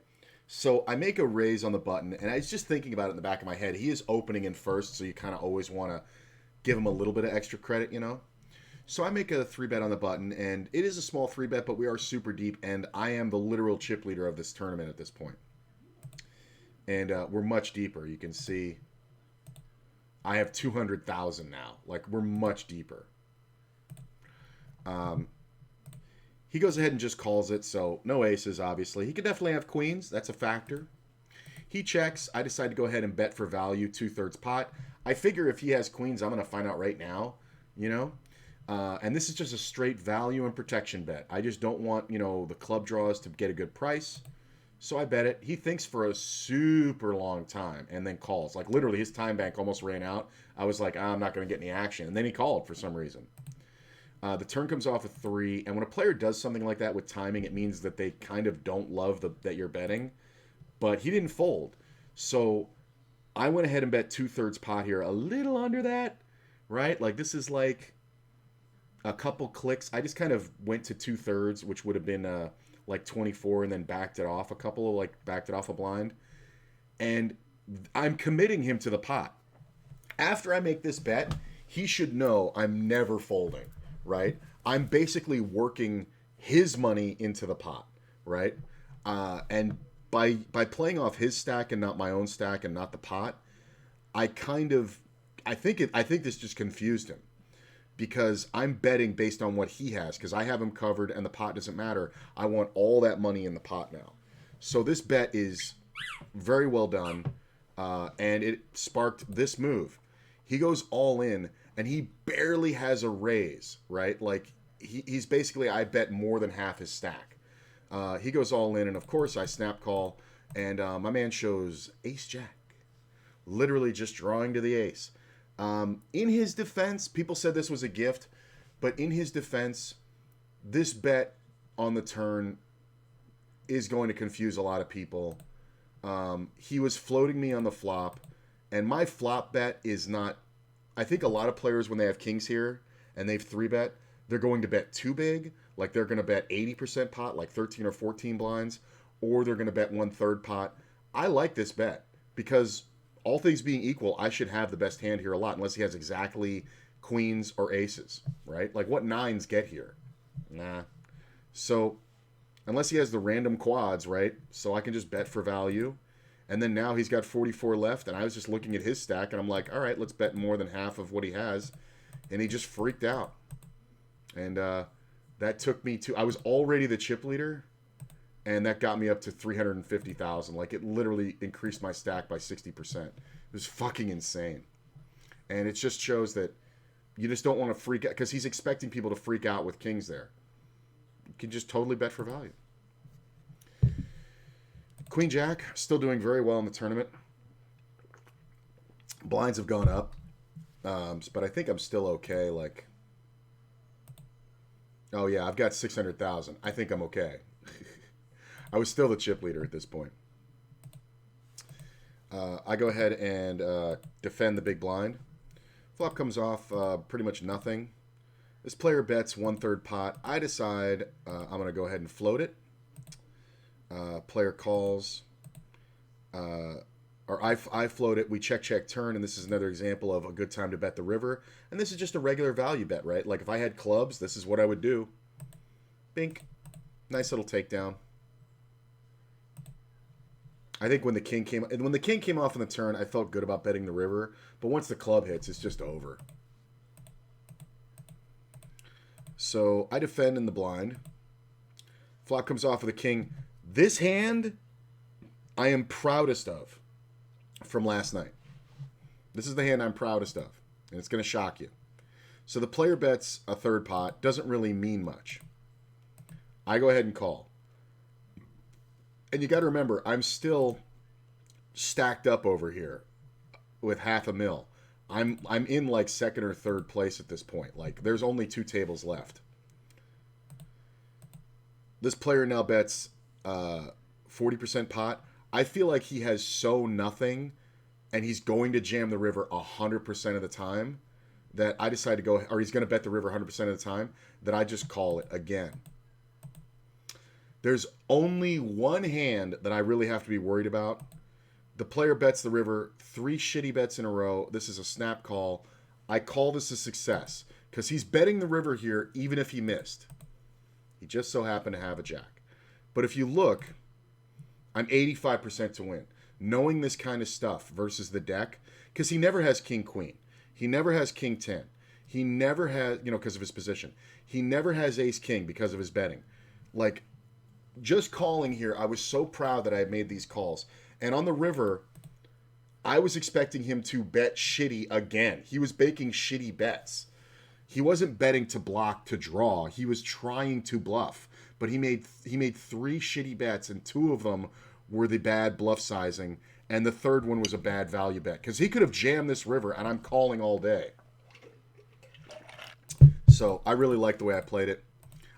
So I make a raise on the button, and I was just thinking about it in the back of my head. He is opening in first, so you kind of always want to give him a little bit of extra credit, you know? So I make a 3-bet on the button, and it is a small 3-bet, but we are super deep, and I am the literal chip leader of this tournament at this point. And we're much deeper. You can see I have 200,000 now. Like, we're much deeper. He goes ahead and just calls it, so no aces, obviously. He could definitely have queens. That's a factor. He checks. I decide to go ahead and bet for value, 2/3 pot. I figure if he has queens, I'm going to find out right now, you know? And this is just a straight value and protection bet. I just don't want, the club draws to get a good price. So I bet it. He thinks for a super long time and then calls. Like, literally, his time bank almost ran out. I was like, I'm not going to get any action. And then he called for some reason. The turn comes off a 3, and when a player does something like that with timing, it means that they kind of don't love that you're betting. But he didn't fold. So I went ahead and bet 2/3 pot here, a little under that, right? Like, this is like a couple clicks. I just kind of went to 2/3, which would have been like 24, and then backed it off backed it off a blind. And I'm committing him to the pot. After I make this bet, he should know I'm never folding. Right? I'm basically working his money into the pot. right? And by playing off his stack and not my own stack and not the pot, I kind of I think this just confused him because I'm betting based on what he has because I have him covered and the pot doesn't matter. I want all that money in the pot now. So this bet is very well done, and it sparked this move. He goes all in, and he barely has a raise, right? Like he's basically I bet more than half his stack. He goes all in, and of course I snap call, and my man shows Ace Jack, literally just drawing to the ace. In his defense, people said this was a gift, but in his defense, this bet on the turn is going to confuse a lot of people. He was floating me on the flop, and my flop bet is not. I think a lot of players, when they have kings here and they've 3-bet, they're going to bet too big. Like they're going to bet 80% pot, like 13 or 14 blinds, or they're going to bet 1/3 pot. I like this bet because all things being equal, I should have the best hand here a lot, unless he has exactly queens or aces, right? Like what nines get here? Nah. So unless he has the random quads, right? So I can just bet for value. And then now he's got 44 left, and I was just looking at his stack, and I'm like, all right, let's bet more than half of what he has. And he just freaked out. And that took me to, I was already the chip leader, and that got me up to 350,000. Like, it literally increased my stack by 60%. It was fucking insane. And it just shows that you just don't want to freak out, because he's expecting people to freak out with kings there. You can just totally bet for value. Queen Jack, still doing very well in the tournament. Blinds have gone up, but I think I'm still okay. Like, oh yeah, I've got 600,000. I think I'm okay. I was still the chip leader at this point. I go ahead and defend the big blind. Flop comes off pretty much nothing. This player bets 1/3 pot. I decide I'm going to go ahead and float it. Player calls, or I float it. We check turn, and this is another example of a good time to bet the river. And this is just a regular value bet, right? Like if I had clubs, this is what I would do. Bink, nice little takedown. I think when the king came off in the turn, I felt good about betting the river. But once the club hits, it's just over. So I defend in the blind. Flop comes off with a king. This hand, I am proudest of from last night. This is the hand I'm proudest of, and it's going to shock you. So the player bets a 3rd pot. Doesn't really mean much. I go ahead and call. And you got to remember, I'm still stacked up over here with $500,000. I'm in like 2nd or 3rd place at this point. Like there's only 2 tables left. This player now bets 40% pot. I feel like he has so nothing, and he's going to jam the river 100% of the time, that I decide to go, or he's going to bet the river 100% of the time, that I just call it again. There's only one hand that I really have to be worried about. The player bets the river 3 shitty bets in a row. This is a snap call. I call this a success because he's betting the river here even if he missed. He just so happened to have a jack. But if you look, I'm 85% to win. Knowing this kind of stuff versus the deck, because he never has king queen. He never has king 10. He never has, because of his position. He never has ace king because of his betting. Like, just calling here, I was so proud that I had made these calls. And on the river, I was expecting him to bet shitty again. He was baking shitty bets. He wasn't betting to block to draw. He was trying to bluff. But he made 3 shitty bets, and 2 of them were the bad bluff sizing, and the 3rd one was a bad value bet. Because he could have jammed this river, and I'm calling all day. So I really liked the way I played it.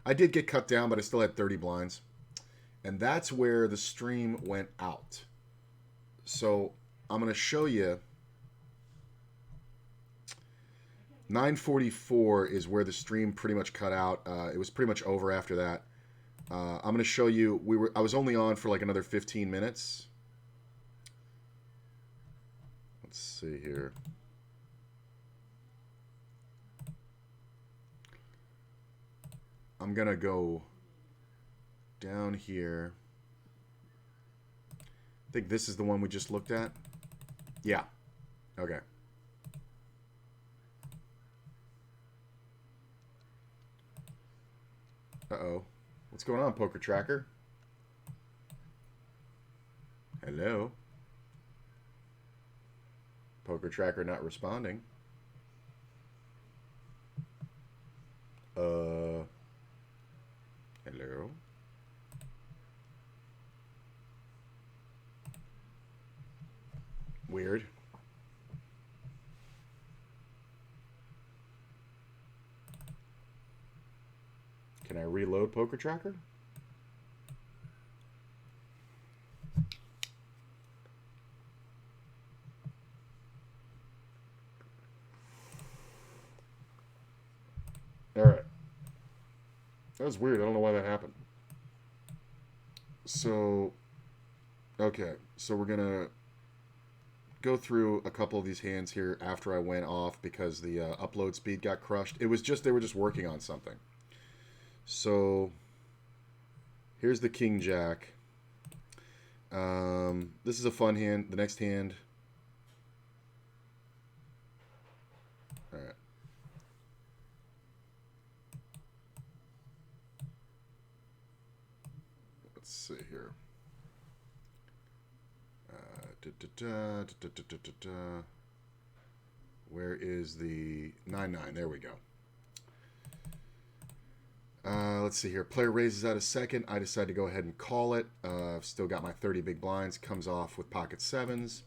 I did get cut down, but I still had 30 blinds. And that's where the stream went out. So I'm going to show you. 9:44 is where the stream pretty much cut out. It was pretty much over after that. I'm going to show you. I was only on for like another 15 minutes. Let's see here. I'm going to go down here. I think this is the one we just looked at. Yeah. Okay. Uh-oh. What's going on, Poker Tracker? Hello? Poker Tracker not responding. Hello? Weird. Can I reload Poker Tracker? All right. That was weird. I don't know why that happened. So, okay. So we're going to go through a couple of these hands here after I went off because the upload speed got crushed. It was just, they were just working on something. So, here's the King Jack. This is a fun hand. The next hand. All right. Let's see here. Where is the 9-9? There we go. Let's see here. Player raises out a second. I decide to go ahead and call it. I've still got my 30 big blinds. Comes off with pocket sevens.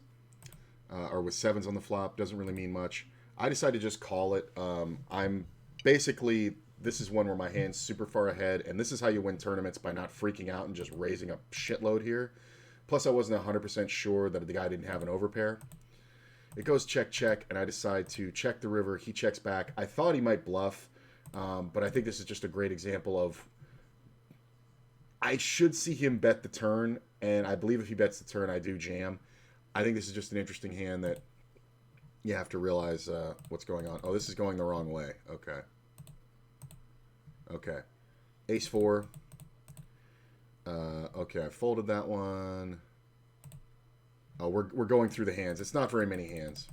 Or with sevens on the flop. Doesn't really mean much. I decide to just call it. I'm basically... This is one where my hand's super far ahead. And this is how you win tournaments, by not freaking out and just raising a shitload here. Plus, I wasn't 100% sure that the guy didn't have an overpair. It goes check, check, and I decide to check the river. He checks back. I thought he might bluff, but I think this is just a great example of... I should see him bet the turn, and I believe if he bets the turn, I do jam. I think this is just an interesting hand that you have to realize what's going on. Oh, this is going the wrong way. Okay. Okay. Ace-4. Okay, I folded that one. Oh, we're going through the hands. It's not very many hands.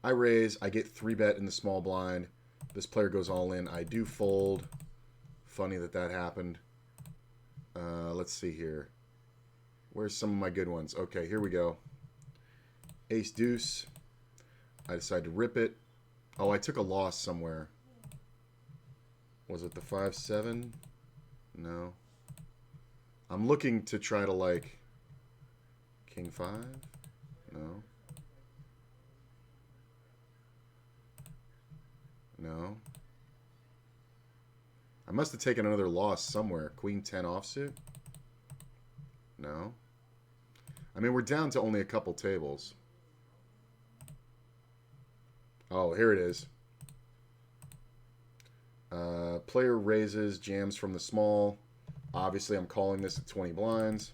I raise. I get 3-bet in the small blind. This player goes all in. I do fold. Funny that that happened. Let's see here. Where's some of my good ones? Okay, here we go. Ace-deuce. I decide to rip it. Oh, I took a loss somewhere. Was it the 5-7? No. I'm looking to try to, like, King 5? No. No. I must have taken another loss somewhere. Queen 10 offsuit? No. I mean, we're down to only a couple tables. Oh, here it is. Player raises, jams from the small. Obviously, I'm calling this at 20 blinds.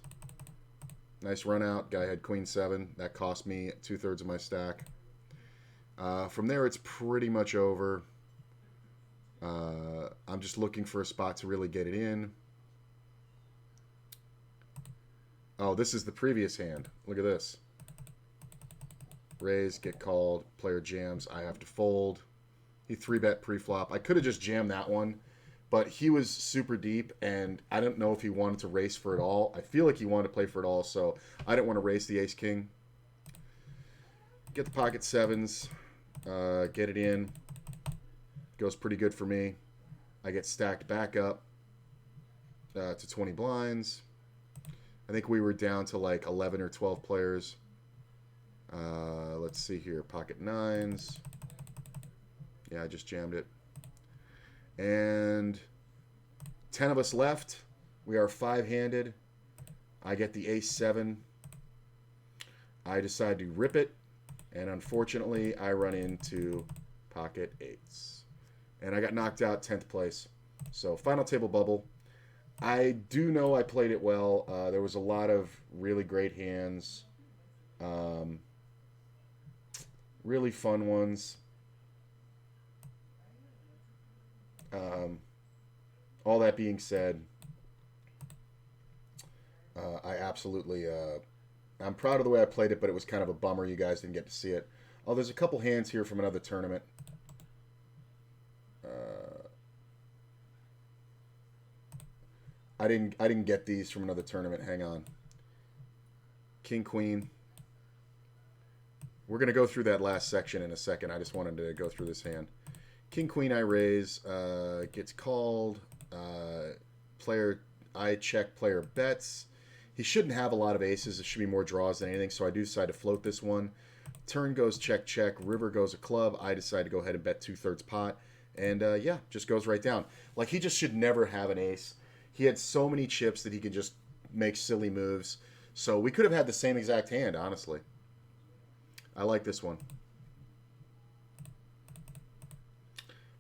Nice run out. Guy had Queen 7. That cost me 2/3 of my stack. From there, it's pretty much over. I'm just looking for a spot to really get it in. Oh, this is the previous hand. Look at this. Raise, get called. Player jams. I have to fold. He 3-bet pre-flop. I could have just jammed that one, but he was super deep, and I don't know if he wanted to race for it all. I feel like he wanted to play for it all, so I didn't want to race the ace-king. Get the pocket sevens. Get it in. Goes pretty good for me. I get stacked back up to 20 blinds. I think we were down to like 11 or 12 players. Let's see here. Pocket nines. Yeah, I just jammed it. And 10 of us left. We are 5-handed. I get the ace-7. I decide to rip it. And unfortunately, I run into pocket 8s. And I got knocked out 10th place. So, final table bubble. I do know I played it well. There was a lot of really great hands. Really fun ones. All that being said, I absolutely, I'm proud of the way I played it, but it was kind of a bummer you guys didn't get to see it. Oh, there's a couple hands here from another tournament. I didn't get these from another tournament. Hang on. King Queen. We're gonna go through that last section in a second. I just wanted to go through this hand. King Queen I raise, gets called. Player I check, player bets. He shouldn't have a lot of aces. It should be more draws than anything, so I do decide to float this one. Turn goes check, check. River goes a club. I decide to go ahead and bet 2/3 pot. And yeah, just goes right down. Like, he just should never have an ace. He had so many chips that he could just make silly moves. So we could have had the same exact hand, honestly. I like this one.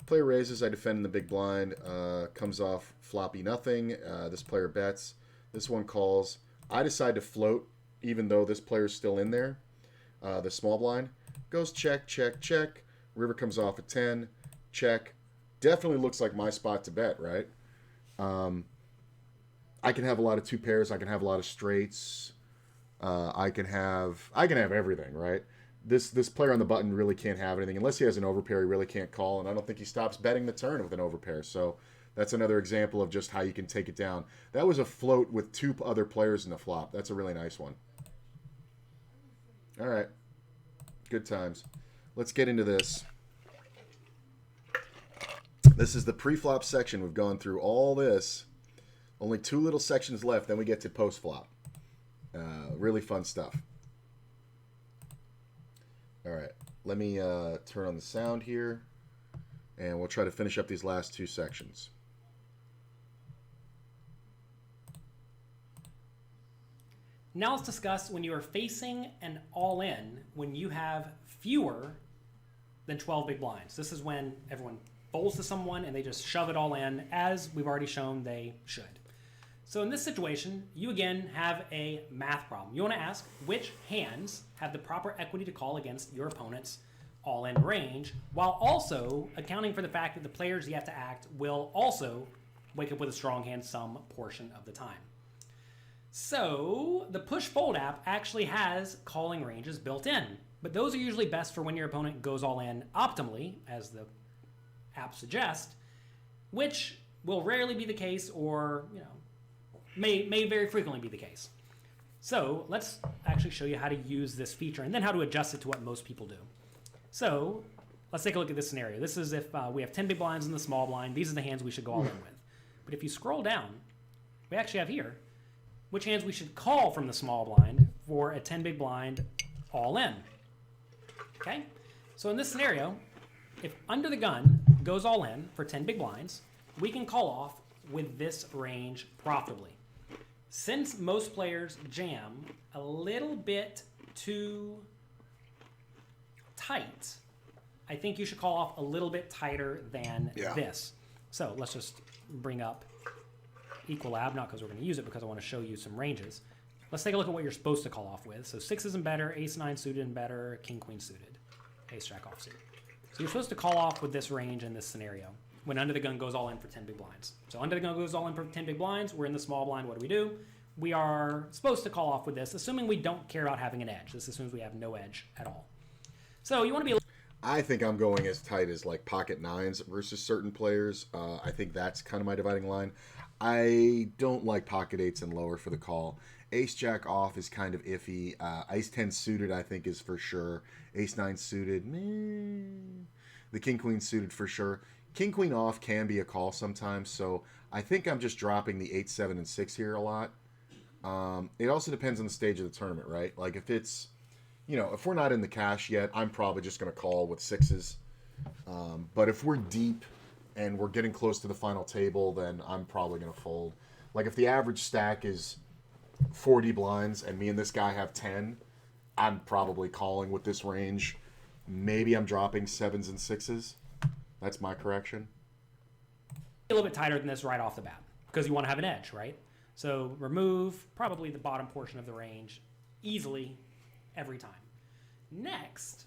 Player raises, I defend in the big blind. Comes off floppy nothing. This player bets. This one calls. I decide to float, even though this player's still in there. The small blind goes check, check, check. River comes off at 10. Check. Definitely looks like my spot to bet, right? I can have a lot of two pairs. I can have a lot of straights. I can have everything, right? This player on the button really can't have anything. Unless he has an overpair, he really can't call, and I don't think he stops betting the turn with an overpair. So that's another example of just how you can take it down. That was a float with two other players in the flop. That's a really nice one. All right. Good times. Let's get into this. This is the pre-flop section. We've gone through all this. Only two little sections left, then we get to post-flop. Really fun stuff. All right, let me turn on the sound here, and we'll try to finish up these last two sections. Now let's discuss when you are facing an all-in when you have fewer than 12 big blinds. This is when everyone folds to someone and they just shove it all in, as we've already shown they should. So in this situation, you again have a math problem. You want to ask which hands have the proper equity to call against your opponent's all-in range, while also accounting for the fact that the players you have to act will also wake up with a strong hand some portion of the time. So the push-fold app actually has calling ranges built in, but those are usually best for when your opponent goes all in optimally, as the app suggests, which will rarely be the case, or may very frequently be the case. So let's actually show you how to use this feature and then how to adjust it to what most people do. So let's take a look at this scenario. This is if we have 10 big blinds in the small blind. These are the hands we should go all in with. But if you scroll down, we actually have here which hands we should call from the small blind for a 10 big blind all in. Okay? So in this scenario, if under the gun goes all in for 10 big blinds, we can call off with this range profitably. Since most players jam a little bit too tight, I think you should call off a little bit tighter than this. So let's just bring up Equilab, not because we're going to use it, because I want to show you some ranges. Let's take a look at what you're supposed to call off with. So 6s and better, ace-9 suited and better, king-queen suited, ace-jack offsuit. So you're supposed to call off with this range in this scenario when under the gun goes all in for 10 big blinds. So under the gun goes all in for 10 big blinds. We're in the small blind. What do? We are supposed to call off with this, assuming we don't care about having an edge. This assumes we have no edge at all. So you want to be... I think I'm going as tight as like pocket nines versus certain players. I think that's kind of my dividing line. I don't like pocket eights and lower for the call. Ace-jack off is kind of iffy. Ace-10 suited, I think, is for sure. Ace-9 suited, meh. The king-queen suited for sure. King-queen off can be a call sometimes, so I think I'm just dropping the 8, 7, and 6 here a lot. It also depends on the stage of the tournament, right? Like if it's, if we're not in the cash yet, I'm probably just going to call with 6s. But if we're deep and we're getting close to the final table, then I'm probably going to fold. Like if the average stack is 40 blinds and me and this guy have 10, I'm probably calling with this range. Maybe I'm dropping 7s and 6s. That's my correction. A little bit tighter than this right off the bat because you want to have an edge, right? So remove probably the bottom portion of the range easily every time. Next,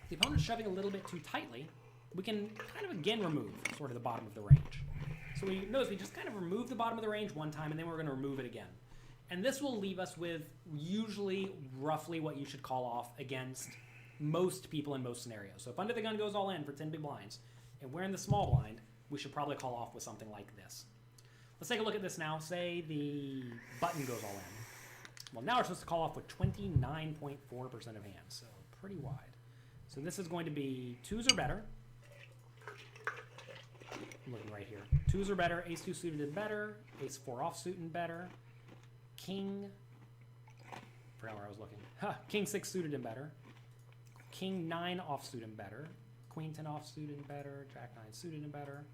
if the opponent's shoving a little bit too tightly, we can kind of again remove sort of the bottom of the range. So we notice we just kind of remove the bottom of the range one time and then we're going to remove it again. And this will leave us with usually roughly what you should call off against most people in most scenarios. So if under the gun goes all in for 10 big blinds, and we're in the small blind, we should probably call off with something like this. Let's take a look at this now. Say the button goes all in. Well, now we're supposed to call off with 29.4% of hands, so pretty wide. So this is going to be 2s or better. I'm looking right here. 2s or better, ace-2 suited and better, ace-4 offsuit and better, king, forgot where I was looking, king-6 suited and better, king-9 offsuit and better, queen-10 offsuit and better, jack-9 suited and better,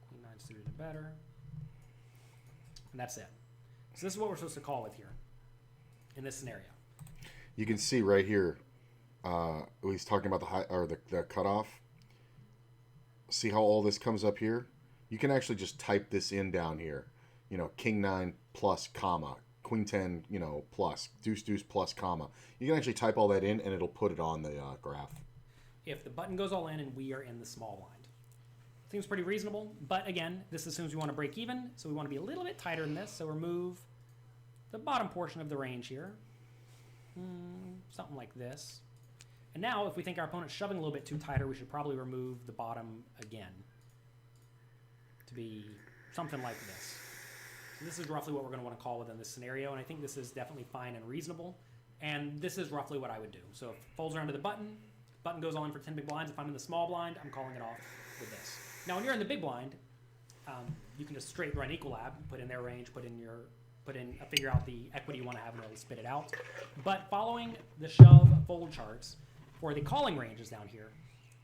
queen-9 suited and better, and that's it. So this is what we're supposed to call with here in this scenario. You can see right here, he's talking about the high or the cutoff. See how all this comes up here? You can actually just type this in down here. You know, king 9 plus comma, queen 10, you know, plus, deuce deuce plus comma. You can actually type all that in and it'll put it on the graph. If the button goes all in and we are in the small blind. Seems pretty reasonable, but again, this assumes we want to break even, so we want to be a little bit tighter than this, so remove the bottom portion of the range here. Something like this. And now, if we think our opponent's shoving a little bit too tighter, we should probably remove the bottom again to be something like this. So this is roughly what we're going to want to call within this scenario, and I think this is definitely fine and reasonable. And this is roughly what I would do. So if it folds around to the button goes all in for 10 big blinds. If I'm in the small blind, I'm calling it off with this. Now, when you're in the big blind, you can just straight run equalab, put in their range, figure out the equity you want to have, and it'll spit it out. But following the shove fold charts for the calling ranges down here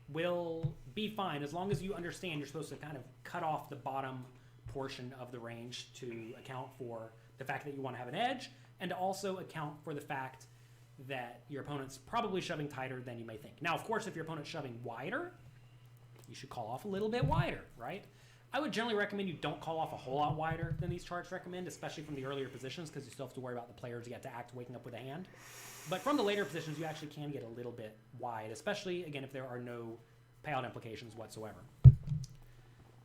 will be fine as long as you understand you're supposed to kind of cut off the bottom portion of the range to account for the fact that you want to have an edge, and to also account for the fact that your opponent's probably shoving tighter than you may think. Now, of course, if your opponent's shoving wider, you should call off a little bit wider, right? I would generally recommend you don't call off a whole lot wider than these charts recommend, especially from the earlier positions, because you still have to worry about the players you get to act waking up with a hand. But from the later positions, you actually can get a little bit wide, especially, again, if there are no payout implications whatsoever.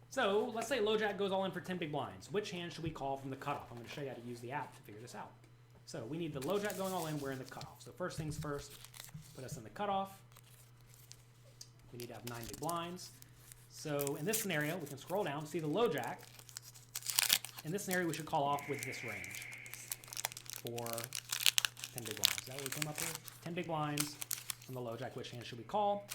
So let's say low jack goes all in for 10 big blinds. Which hand should we call from the cutoff? I'm going to show you how to use the app to figure this out. So we need the low jack going all in. We're in the cutoff. So first things first, put us in the cutoff. We need to have 9 big blinds. So in this scenario, we can scroll down, see the low jack. In this scenario, we should call off with this range for 10 big blinds. Is that what we came up with? 10 big blinds on the low jack. Which hand should we call?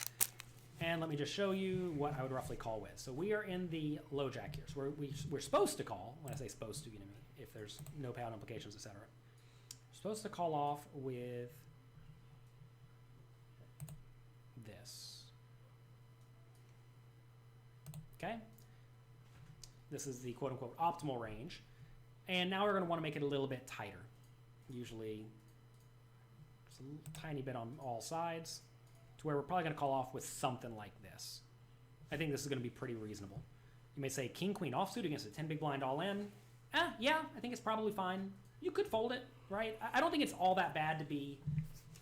And let me just show you what I would roughly call with. So we are in the low jack here. So we're supposed to call, when I say supposed to, you know, if there's no payout implications, etc. We're supposed to call off with this. Okay? This is the quote-unquote optimal range. And now we're going to want to make it a little bit tighter. Usually just a tiny bit on all sides, to where we're probably going to call off with something like this. I think this is going to be pretty reasonable. You may say king-queen offsuit against a 10 big blind all in. Yeah, I think it's probably fine. You could fold it, right? I don't think it's all that bad to be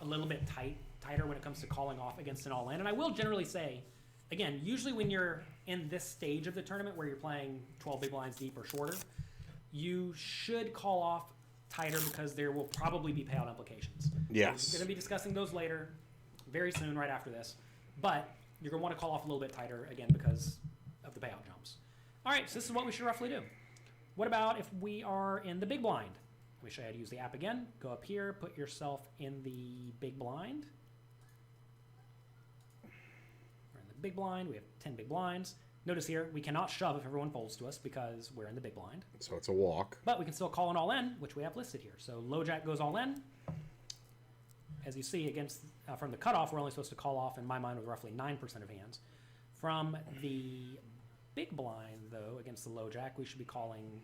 a little bit tighter when it comes to calling off against an all in. And I will generally say, again, usually when you're in this stage of the tournament where you're playing 12 big blinds deep or shorter, you should call off tighter because there will probably be payout implications. Yes. We're going to be discussing those later, very soon, right after this. But you're going to want to call off a little bit tighter, again, because of the payout jumps. All right, so this is what we should roughly do. What about if we are in the big blind? Let me show you how to use the app again. Go up here, put yourself in the big blind. We're in the big blind. We have 10 big blinds. Notice here, we cannot shove if everyone folds to us because we're in the big blind. So it's a walk. But we can still call an all in, which we have listed here. So low jack goes all in. As you see, against from the cutoff, we're only supposed to call off, in my mind, with roughly 9% of hands. From the big blind, though, against the low jack, we should be calling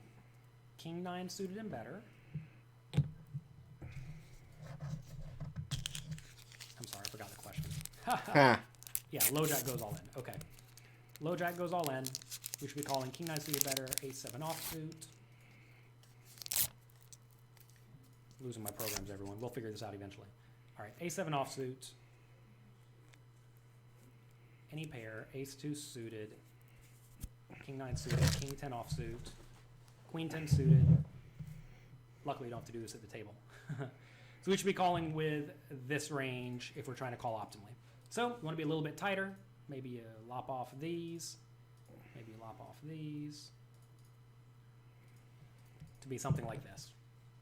king 9 suited and better. I'm sorry, I forgot the question. Yeah, low jack goes all in. Okay. Low jack goes all in. We should be calling king 9 suited better, ace 7 offsuit. Losing my programs, everyone. We'll figure this out eventually. All right, ace 7 offsuit. Any pair, ace 2 suited, king 9 suited, king 10 offsuit, queen 10 suited, luckily you don't have to do this at the table. So we should be calling with this range if we're trying to call optimally. So you want to be a little bit tighter. Maybe you lop off these. Maybe you lop off these. To be something like this.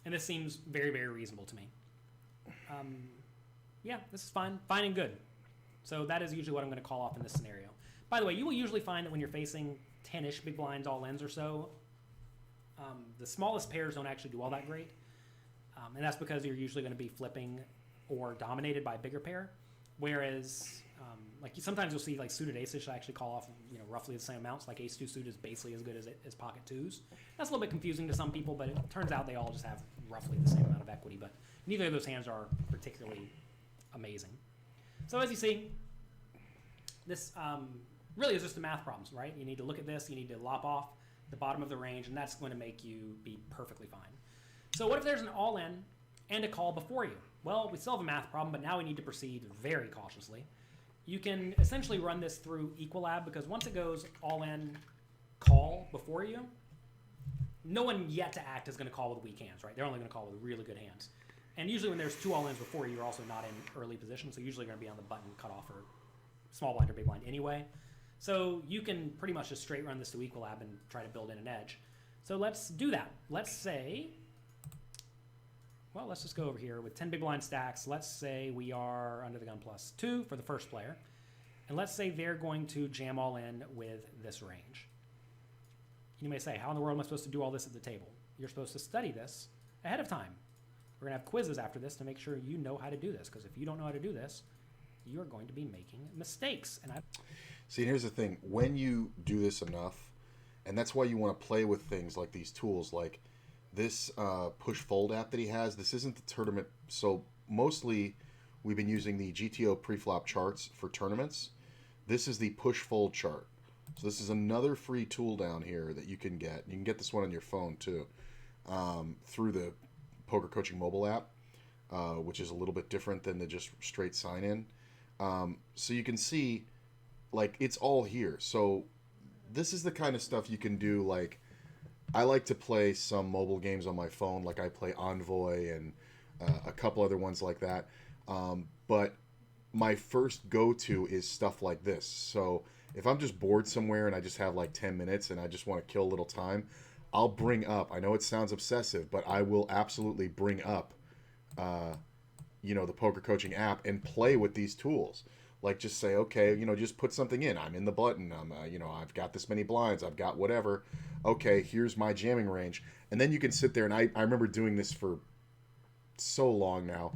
And this seems very, very reasonable to me. Yeah, this is fine. Fine and good. So that is usually what I'm going to call off in this scenario. By the way, you will usually find that when you're facing 10-ish big blinds all ends or so, the smallest pairs don't actually do all that great. And that's because you're usually going to be flipping or dominated by a bigger pair. Whereas, sometimes you'll see like suited aces should actually call off, roughly the same amounts. Like ace 2 suited is basically as good as pocket twos. That's a little bit confusing to some people, but it turns out they all just have roughly the same amount of equity. But neither of those hands are particularly amazing. So as you see, this really is just the math problems, right? You need to look at this. You need to lop off the bottom of the range, and that's going to make you be perfectly fine. So what if there's an all-in and a call before you? Well, we still have a math problem, but now we need to proceed very cautiously. You can essentially run this through Equilab, because once it goes all-in call before you, no one yet to act is going to call with weak hands, right? They're only going to call with really good hands. And usually when there's two all-ins before you, you're also not in early position, so usually you're going to be on the button cutoff or small blind or big blind anyway. So you can pretty much just straight run this to Equilab and try to build in an edge. So let's do that. Let's say, well, let's just go over here with 10 big blind stacks. Let's say we are under the gun +2 for the first player. And let's say they're going to jam all in with this range. You may say, how in the world am I supposed to do all this at the table? You're supposed to study this ahead of time. We're going to have quizzes after this to make sure you know how to do this, because if you don't know how to do this, you're going to be making mistakes. And See, here's the thing. When you do this enough, and that's why you want to play with things like these tools, like this push-fold app that he has. This isn't the tournament. So mostly we've been using the GTO preflop charts for tournaments. This is the push-fold chart. So this is another free tool down here that you can get. You can get this one on your phone too, through the Poker Coaching mobile app, which is a little bit different than the just straight sign-in. So you can see, like, it's all here. So this is the kind of stuff you can do. Like, I like to play some mobile games on my phone, like I play Envoy and a couple other ones like that. But my first go-to is stuff like this. So if I'm just bored somewhere and I just have like 10 minutes and I just want to kill a little time, I'll bring up, I know it sounds obsessive, but I will absolutely bring up, the Poker Coaching app and play with these tools. Like, just say, okay, just put something in. I'm in the button. I've got this many blinds. I've got whatever. Okay, here's my jamming range. And then you can sit there, and I remember doing this for so long now,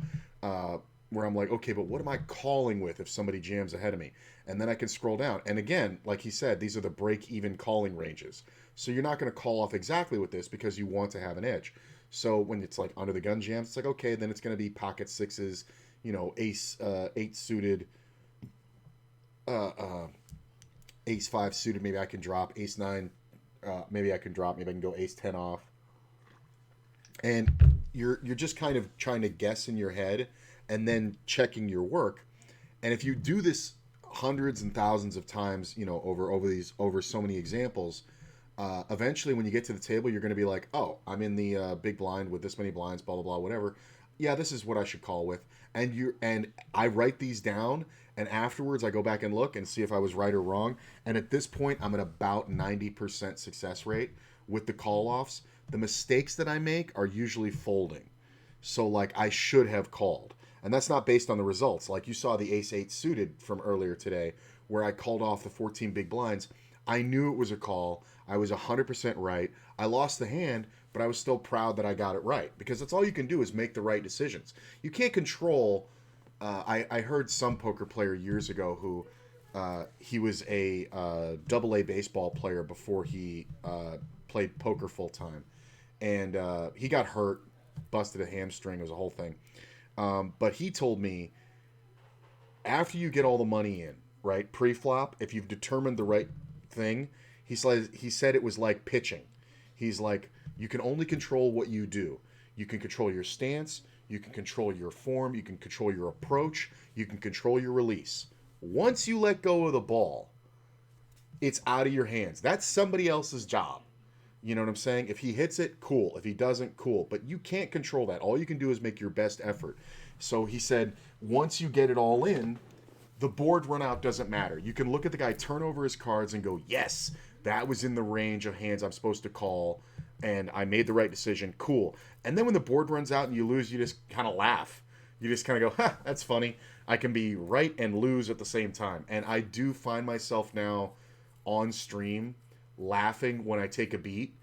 where I'm like, okay, but what am I calling with if somebody jams ahead of me? And then I can scroll down. And again, like he said, these are the break-even calling ranges. So you're not going to call off exactly with this because you want to have an edge. So when it's like under the gun jams, it's like, okay, then it's going to be pocket sixes, ace 8 suited, ace 5 suited. Maybe I can drop ace 9. Maybe I can go ace 10 off. And you're just kind of trying to guess in your head and then checking your work. And if you do this hundreds and thousands of times, over so many examples, eventually when you get to the table, you're going to be like, oh, I'm in the big blind with this many blinds, blah, blah, blah, whatever. Yeah, this is what I should call with. And I write these down, and afterwards I go back and look and see if I was right or wrong. And at this point, I'm at about 90% success rate with the call-offs. The mistakes that I make are usually folding. So, like, I should have called. And that's not based on the results. Like, you saw the ace 8 suited from earlier today, where I called off the 14 big blinds. I knew it was a call. I was 100% right. I lost the hand, but I was still proud that I got it right, because that's all you can do is make the right decisions. You can't control. I heard some poker player years ago who he was a AA baseball player before he played poker full time, and he got hurt, busted a hamstring. It was a whole thing. But he told me, after you get all the money in, right, pre-flop, if you've determined the right thing, he said it was like pitching. He's like, you can only control what you do. You can control your stance, you can control your form, you can control your approach, you can control your release. Once you let go of the ball, it's out of your hands. That's somebody else's job. You know what I'm saying? If he hits it, cool. If he doesn't, cool. But you can't control that. All you can do is make your best effort. So he said, once you get it all in, the board run out doesn't matter. You can look at the guy, turn over his cards, and go, yes, that was in the range of hands I'm supposed to call, and I made the right decision. Cool. And then when the board runs out and you lose, you just kind of laugh. You just kind of go, ha, that's funny. I can be right and lose at the same time. And I do find myself now on stream laughing when I take a beat.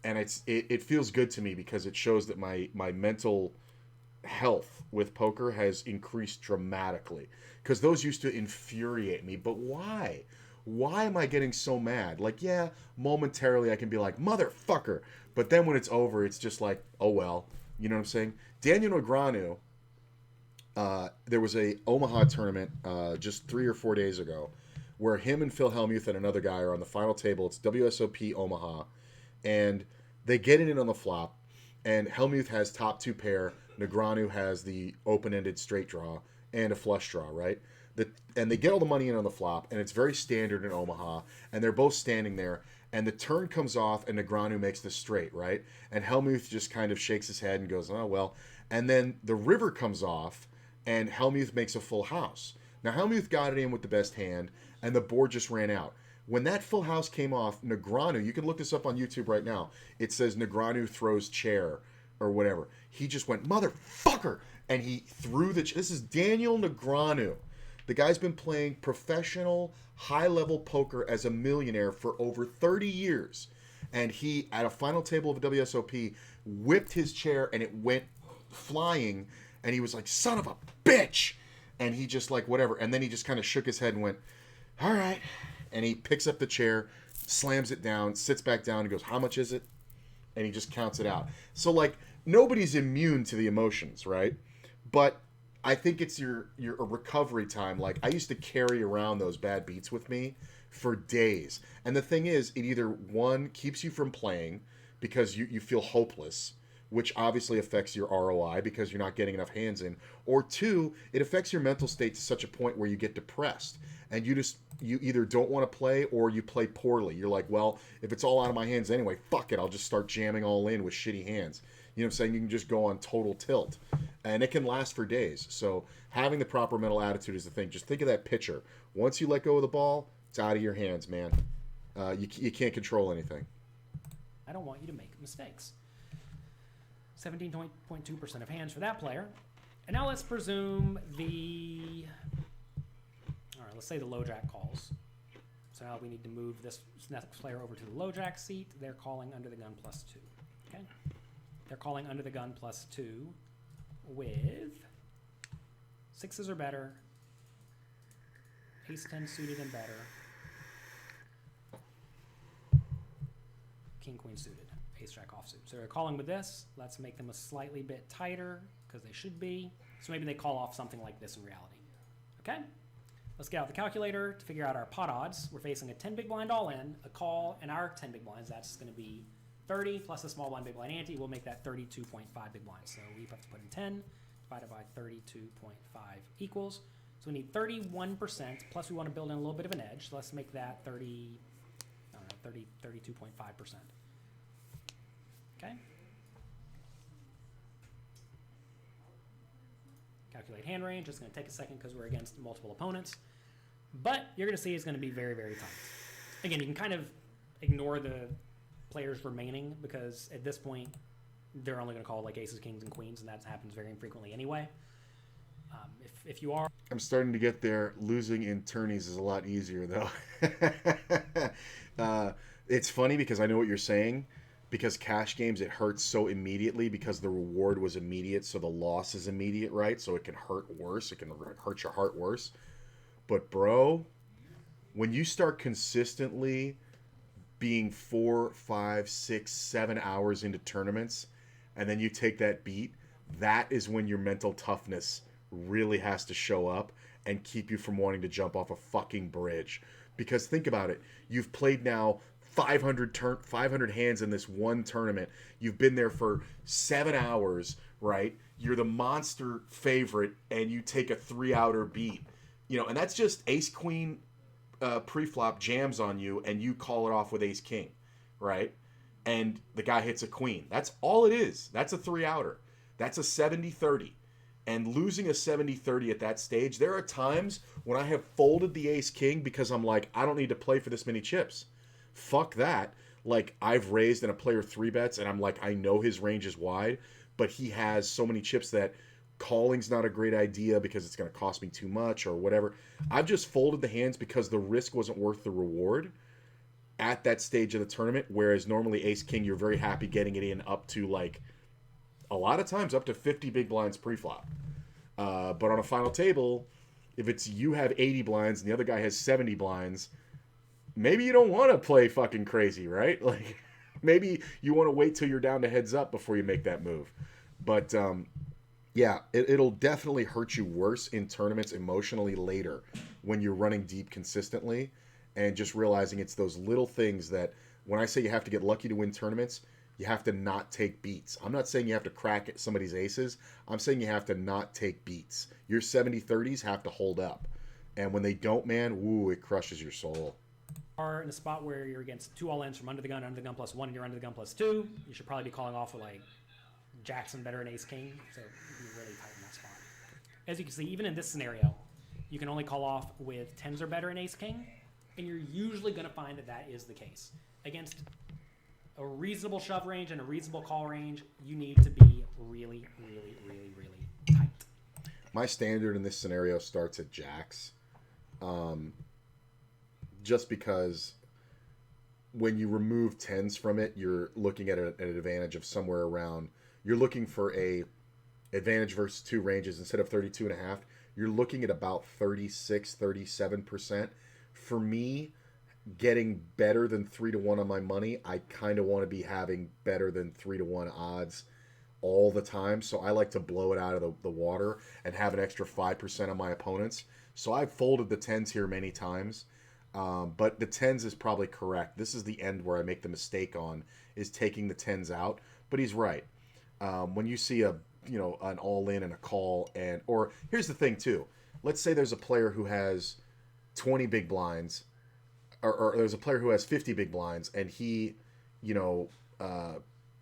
And it feels good to me because it shows that my mental health with poker has increased dramatically, because those used to infuriate me. But why am I getting so mad? Like, yeah, momentarily I can be like, motherfucker, but then when it's over, it's just like, oh well. You know what I'm saying? Daniel Negreanu, there was a Omaha tournament just 3 or 4 days ago where him and Phil Hellmuth and another guy are on the final table. It's WSOP Omaha, and they get it in on the flop, and Hellmuth has top two pair, Negreanu has the open-ended straight draw and a flush draw, right? And they get all the money in on the flop, and it's very standard in Omaha, and they're both standing there, and the turn comes off, and Negreanu makes the straight, right? And Hellmuth just kind of shakes his head and goes, oh, well. And then the river comes off, and Hellmuth makes a full house. Now, Hellmuth got it in with the best hand, and the board just ran out. When that full house came off, Negreanu, you can look this up on YouTube right now. It says Negreanu throws chair or whatever. He just went, motherfucker! And he threw this is Daniel Negreanu. The guy's been playing professional, high-level poker as a millionaire for over 30 years. And he, at a final table of a WSOP, whipped his chair and it went flying. And he was like, son of a bitch! And he just like, whatever. And then he just kind of shook his head and went, all right. And he picks up the chair, slams it down, sits back down, and goes, how much is it? And he just counts it out. So, like, nobody's immune to the emotions, right? But I think it's your recovery time. Like, I used to carry around those bad beats with me for days. And the thing is, it either, one, keeps you from playing because you feel hopeless, which obviously affects your ROI because you're not getting enough hands in. Or two, it affects your mental state to such a point where you get depressed. And you either don't want to play or you play poorly. You're like, well, if it's all out of my hands anyway, fuck it. I'll just start jamming all in with shitty hands. You know what I'm saying? You can just go on total tilt. And it can last for days. So having the proper mental attitude is the thing. Just think of that pitcher. Once you let go of the ball, it's out of your hands, man. You can't control anything. I don't want you to make mistakes. 17.2% of hands for that player. And now let's presume the... All right, let's say the low jack calls. So now we need to move this next player over to the low jack seat. They're calling under the gun +2. Okay? They're calling under the gun +2 with sixes or better, ace-10 suited and better, king-queen suited, ace-jack offsuit. So they're calling with this. Let's make them a slightly bit tighter because they should be. So maybe they call off something like this in reality. Okay? Let's get out the calculator to figure out our pot odds. We're facing a 10 big blind all in, a call, and our 10 big blinds, that's going to be 30 plus a small blind big blind ante. We'll make that 32.5 big blinds. So we have to put in 10 divided by 32.5 equals. So we need 31%, plus we want to build in a little bit of an edge. So let's make that 32.5%. Okay? Calculate hand range. It's going to take a second because we're against multiple opponents. But you're going to see it's going to be very, very tight. Again, you can kind of ignore the players remaining because at this point, they're only going to call like aces, kings, and queens, and that happens very infrequently anyway. If you are... I'm starting to get there. Losing in tourneys is a lot easier, though. It's funny because I know what you're saying. Because cash games, it hurts so immediately because the reward was immediate, so the loss is immediate, right? So it can hurt worse. It can hurt your heart worse. But, bro, when you start consistently being 4, 5, 6, 7 hours into tournaments, and then you take that beat, that is when your mental toughness really has to show up and keep you from wanting to jump off a fucking bridge. Because think about it. You've played now 500 hands in this one tournament. You've been there for 7 hours, right? You're the monster favorite, and you take a 3-outer beat. You know, and that's just ace-queen preflop jams on you, and you call it off with ace-king, right? and the guy hits a queen. That's all it is. That's a 3-outer. That's a 70-30. And losing a 70-30 at that stage, there are times when I have folded the ace-king because I'm like, I don't need to play for this many chips. Fuck that. Like, I've raised and a player 3-bets, and I'm like, I know his range is wide, but he has so many chips that calling's not a great idea because it's going to cost me too much or whatever. I've just folded the hands because the risk wasn't worth the reward at that stage of the tournament, whereas normally ace-king, you're very happy getting it in up to, like, a lot of times up to 50 big blinds pre-flop. But on a final table, if it's you have 80 blinds and the other guy has 70 blinds, maybe you don't want to play fucking crazy, right? Like, maybe you want to wait till you're down to heads up before you make that move. But yeah, it'll definitely hurt you worse in tournaments emotionally later when you're running deep consistently and just realizing it's those little things that when I say you have to get lucky to win tournaments, you have to not take beats. I'm not saying you have to crack at somebody's aces. I'm saying you have to not take beats. Your 70-30s have to hold up. And when they don't, man, woo, it crushes your soul. Are in a spot where you're against 2 all-ins from under the gun +1, and you're under the gun +2, you should probably be calling off with, like, Jackson better than ace-king, so be really tight in that spot. As you can see, even in this scenario, you can only call off with 10s or better in ace-king, and you're usually going to find that that is the case. Against a reasonable shove range and a reasonable call range, you need to be really, really, really, really tight. My standard in this scenario starts at jacks. Just because when you remove 10s from it, you're looking at an advantage of somewhere around, you're looking for a advantage versus 2 ranges instead of 32.5. You're looking at about 36, 37%. For me, getting better than 3-1 on my money, I kind of want to be having better than 3-1 odds all the time. So I like to blow it out of the water and have an extra 5% on my opponents. So I've folded the 10s here many times. But the 10s is probably correct. This is the end where I make the mistake on, is taking the 10s out. But he's right. When you see an all-in and a call, or here's the thing too. Let's say there's a player who has 20 big blinds, or there's a player who has 50 big blinds, and he,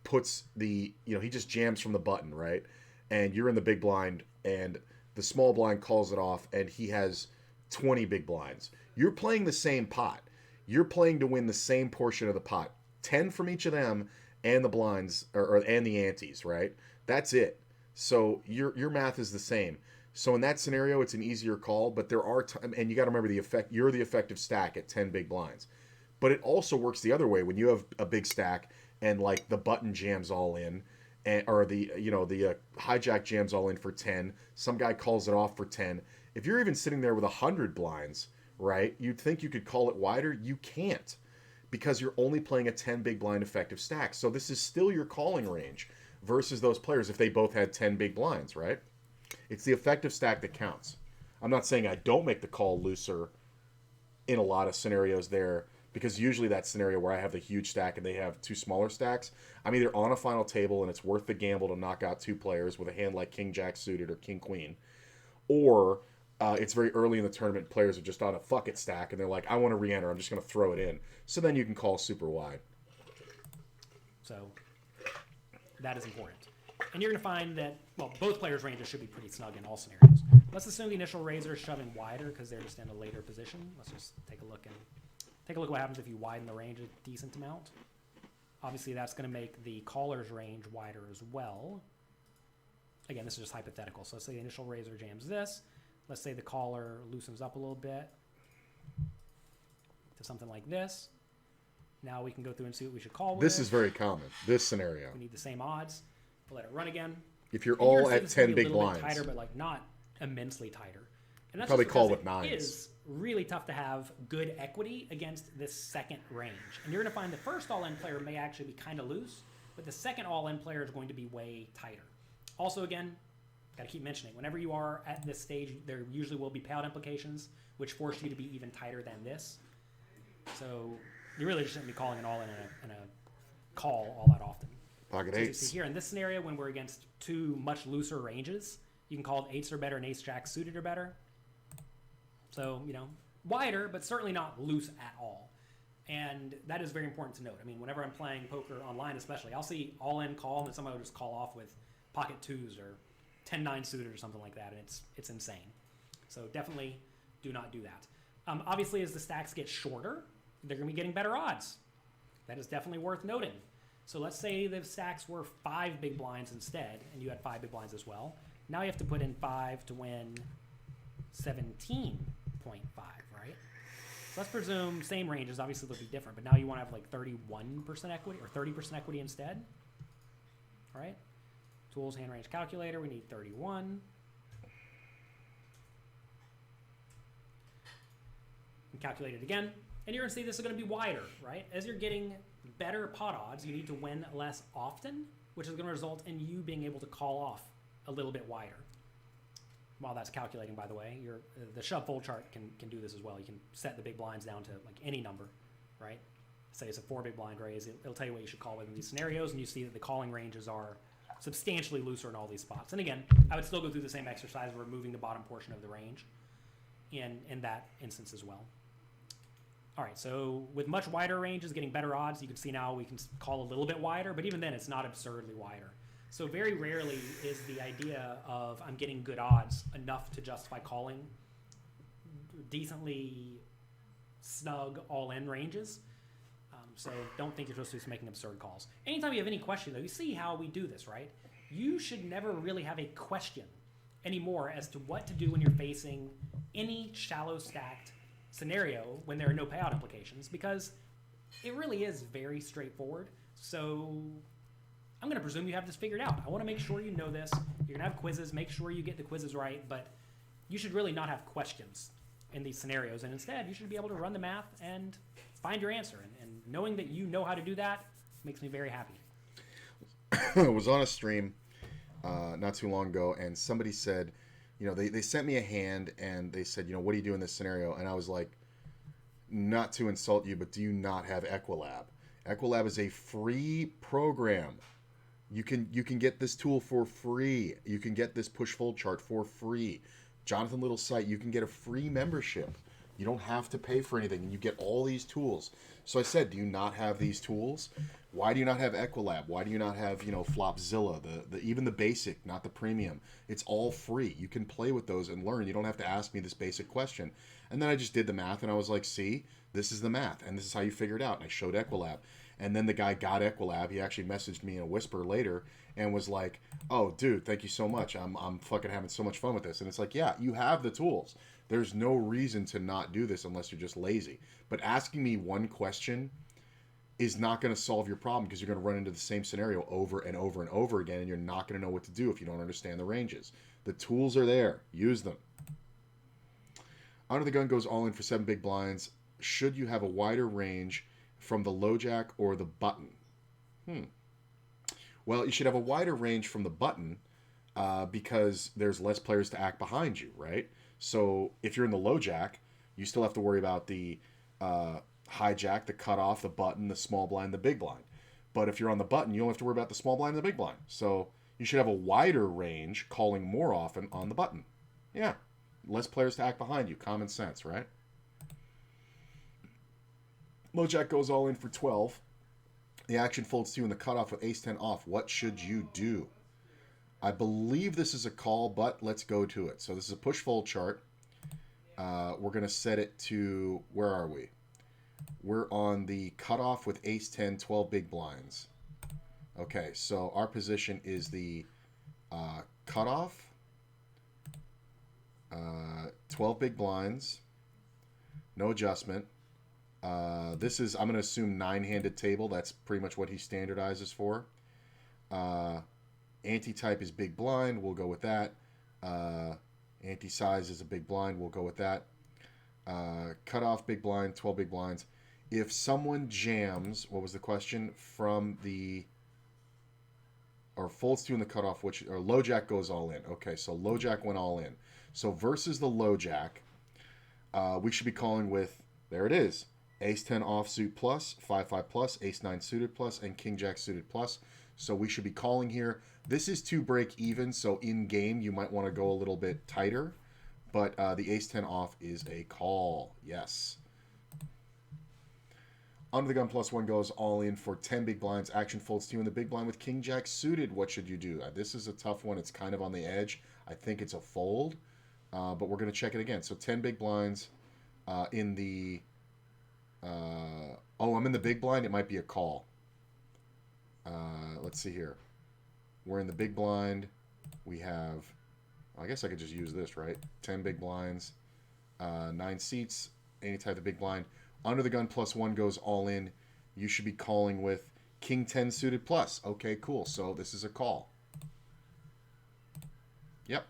puts he just jams from the button, right? And you're in the big blind, and the small blind calls it off, and he has 20 big blinds. You're playing the same pot. You're playing to win the same portion of the pot. 10 from each of them, and the blinds, and the antes, right? That's it. So your math is the same. So in that scenario, it's an easier call, but there are and you got to remember the effect. You're the effective stack at 10 big blinds, but it also works the other way when you have a big stack and like the button jams all in, or the hijack jams all in for 10. Some guy calls it off for 10. If you're even sitting there with 100 blinds, right? You'd think you could call it wider. You can't, because you're only playing a 10 big blind effective stack. So this is still your calling range versus those players if they both had 10 big blinds, right? It's the effective stack that counts. I'm not saying I don't make the call looser in a lot of scenarios there, because usually that scenario where I have the huge stack and they have 2 smaller stacks, I'm either on a final table and it's worth the gamble to knock out 2 players with a hand like King Jack suited or King Queen, or it's very early in the tournament, players are just on a fuck it stack and they're like, I want to re-enter, I'm just going to throw it in. So then you can call super wide. So that is important. And you're going to find that, both players' ranges should be pretty snug in all scenarios. Let's assume the initial raiser is shoving wider because they're just in a later position. Let's just take a look what happens if you widen the range a decent amount. Obviously, that's going to make the caller's range wider as well. Again, this is just hypothetical. So let's say the initial raiser jams this. Let's say the caller loosens up a little bit to something like this. Now we can go through and see what we should call with. This is very common, this scenario. We need the same odds. We'll let it run again. If you're all at 10 big blinds. Tighter, but like not immensely tighter. And that's probably call with 9s. It is really tough to have good equity against this second range. And you're going to find the first all-in player may actually be kind of loose, but the second all-in player is going to be way tighter. Also, again, got to keep mentioning, whenever you are at this stage, there usually will be payout implications, which force you to be even tighter than this. So you really just shouldn't be calling an all-in and a call all that often. Pocket so eights. You see here in this scenario, when we're against 2 much looser ranges, you can call it 8s or better and ace-jack suited or better. So, wider, but certainly not loose at all. And that is very important to note. I mean, whenever I'm playing poker online, especially, I'll see all-in call, and then somebody will just call off with pocket twos or 10-9 suited or something like that, and it's insane. So definitely do not do that. Obviously, as the stacks get shorter, they're going to be getting better odds. That is definitely worth noting. So let's say the stacks were 5 big blinds instead, and you had 5 big blinds as well. Now you have to put in 5 to win 17.5, right? So let's presume same ranges. Obviously, they'll be different, but now you want to have like 31% equity or 30% equity instead. All right? Tools, hand range calculator. We need 31. And calculate it again. And you're going to see this is going to be wider, right? As you're getting better pot odds, you need to win less often, which is going to result in you being able to call off a little bit wider. While that's calculating, by the way, the shove fold chart can do this as well. You can set the big blinds down to like any number, right? Say it's a 4 big blind raise. It'll tell you what you should call within these scenarios, and you see that the calling ranges are substantially looser in all these spots. And again, I would still go through the same exercise of removing the bottom portion of the range in that instance as well. All right, so with much wider ranges, getting better odds, you can see now we can call a little bit wider, but even then it's not absurdly wider. So very rarely is the idea of I'm getting good odds enough to justify calling decently snug all-in ranges. So don't think you're supposed to be making absurd calls. Anytime you have any question, though, you see how we do this, right? You should never really have a question anymore as to what to do when you're facing any shallow stacked scenario when there are no payout implications, because it really is very straightforward. So I'm going to presume you have this figured out. I want to make sure you know this. You're going to have quizzes. Make sure you get the quizzes right, but you should really not have questions in these scenarios, and instead you should be able to run the math and find your answer. And knowing that you know how to do that makes me very happy. I was on a stream not too long ago, and somebody said, they sent me a hand, and they said, what do you do in this scenario? And I was like, not to insult you, but do you not have Equilab? Equilab is a free program. You can get this tool for free. You can get this push-fold chart for free. Jonathan Little's site, you can get a free membership. You don't have to pay for anything, and you get all these tools. So I said, do you not have these tools? Why do you not have Equilab? Why do you not have, Flopzilla, even the basic, not the premium? It's all free. You can play with those and learn. You don't have to ask me this basic question. And then I just did the math, and I was like, see, this is the math, and this is how you figure it out. And I showed Equilab. And then the guy got Equilab. He actually messaged me in a whisper later and was like, oh, dude, thank you so much. I'm fucking having so much fun with this. And it's like, yeah, you have the tools. There's no reason to not do this unless you're just lazy. But asking me one question is not going to solve your problem, because you're going to run into the same scenario over and over and over again, and you're not going to know what to do if you don't understand the ranges. The tools are there. Use them. Under the gun goes all in for 7 big blinds. Should you have a wider range from the low jack or the button? Well, you should have a wider range from the button because there's less players to act behind you, right? So if you're in the low jack, you still have to worry about the hijack, the cutoff, the button, the small blind, the big blind. But if you're on the button, you don't have to worry about the small blind and the big blind. So you should have a wider range, calling more often on the button. Yeah, less players to act behind you. Common sense, right? Low jack goes all in for 12. The action folds 2 in the cutoff with ace-10 off. What should you do? I believe this is a call, but let's go to it. So this is a push-fold chart. We're going to set it to, where are we? We're on the cutoff with ace-10, 12 big blinds. Okay, so our position is the cutoff, 12 big blinds, no adjustment. This is, I'm going to assume, 9-handed table. That's pretty much what he standardizes for. Anti-type is big blind. We'll go with that. Anti-size is a big blind. We'll go with that. Cutoff, big blind, 12 big blinds. If someone jams, what was the question? From the, or folds 2 in the cutoff, which, or low jack goes all in. Okay, so low jack went all in. So versus the low jack, we should be calling with, there it is, ace-10 offsuit plus, 5-5 plus, ace-9 suited plus, and king-jack suited plus. So we should be calling here. This is to break even, so in-game you might want to go a little bit tighter. But the ace-10 off is a call. Yes. Under the gun +1 goes all in for 10 big blinds. Action folds to you in the big blind with king jack suited. What should you do? This is a tough one. It's kind of on the edge. I think it's a fold, but we're going to check it again. So 10 big blinds in the... I'm in the big blind. It might be a call. Let's see here. We're in the big blind. We have... I guess I could just use this, right? 10 big blinds, 9 seats, any type of big blind. Under the gun +1 goes all in. You should be calling with king 10 suited plus. Okay, cool. So this is a call. Yep.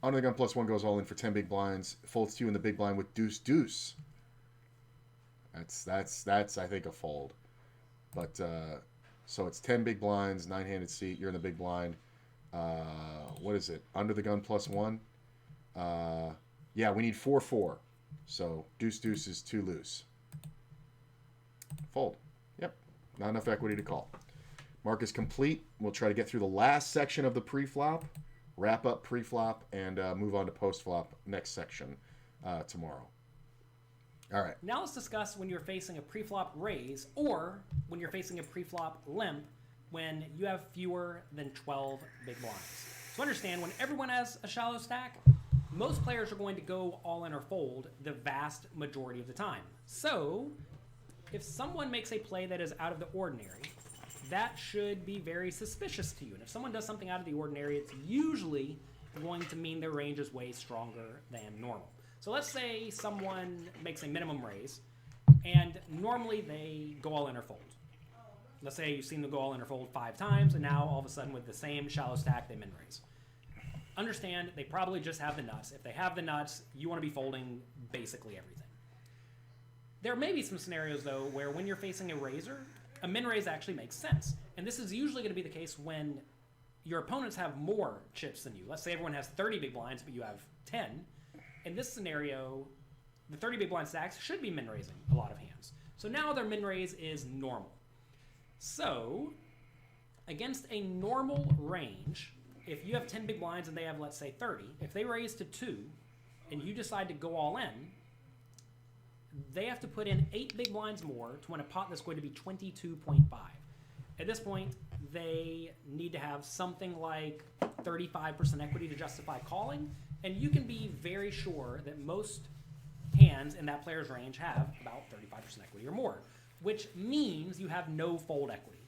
Under the gun +1 goes all in for 10 big blinds. Folds to you in the big blind with deuce deuce. That's I think a fold. But so it's 10 big blinds, 9-handed seat. You're in the big blind. What is it? Under the gun +1. Yeah, we need 4-4. So deuce deuce is too loose. Fold. Yep. Not enough equity to call. Mark is complete. We'll try to get through the last section of the pre-flop, wrap up pre-flop, and move on to post-flop next section tomorrow. All right. Now let's discuss when you're facing a pre-flop raise or when you're facing a pre-flop limp when you have fewer than 12 big blinds. So understand, when everyone has a shallow stack, most players are going to go all in or fold the vast majority of the time. So if someone makes a play that is out of the ordinary, that should be very suspicious to you. And if someone does something out of the ordinary, it's usually going to mean their range is way stronger than normal. So let's say someone makes a minimum raise, and normally they go all in or fold. Let's say you've seen them go all in or fold 5 times, and now all of a sudden with the same shallow stack, they min raise. Understand, they probably just have the nuts. If they have the nuts, you want to be folding basically everything. There may be some scenarios, though, where when you're facing a raiser, a min raise actually makes sense. And this is usually going to be the case when your opponents have more chips than you. Let's say everyone has 30 big blinds, but you have 10. In this scenario, the 30 big blind stacks should be min raising a lot of hands. So now their min raise is normal. So, against a normal range, if you have 10 big blinds and they have, let's say, 30, if they raise to 2 and you decide to go all in, they have to put in 8 big blinds more to win a pot that's going to be 22.5. At this point, they need to have something like 35% equity to justify calling, and you can be very sure that most hands in that player's range have about 35% equity or more, which means you have no fold equity.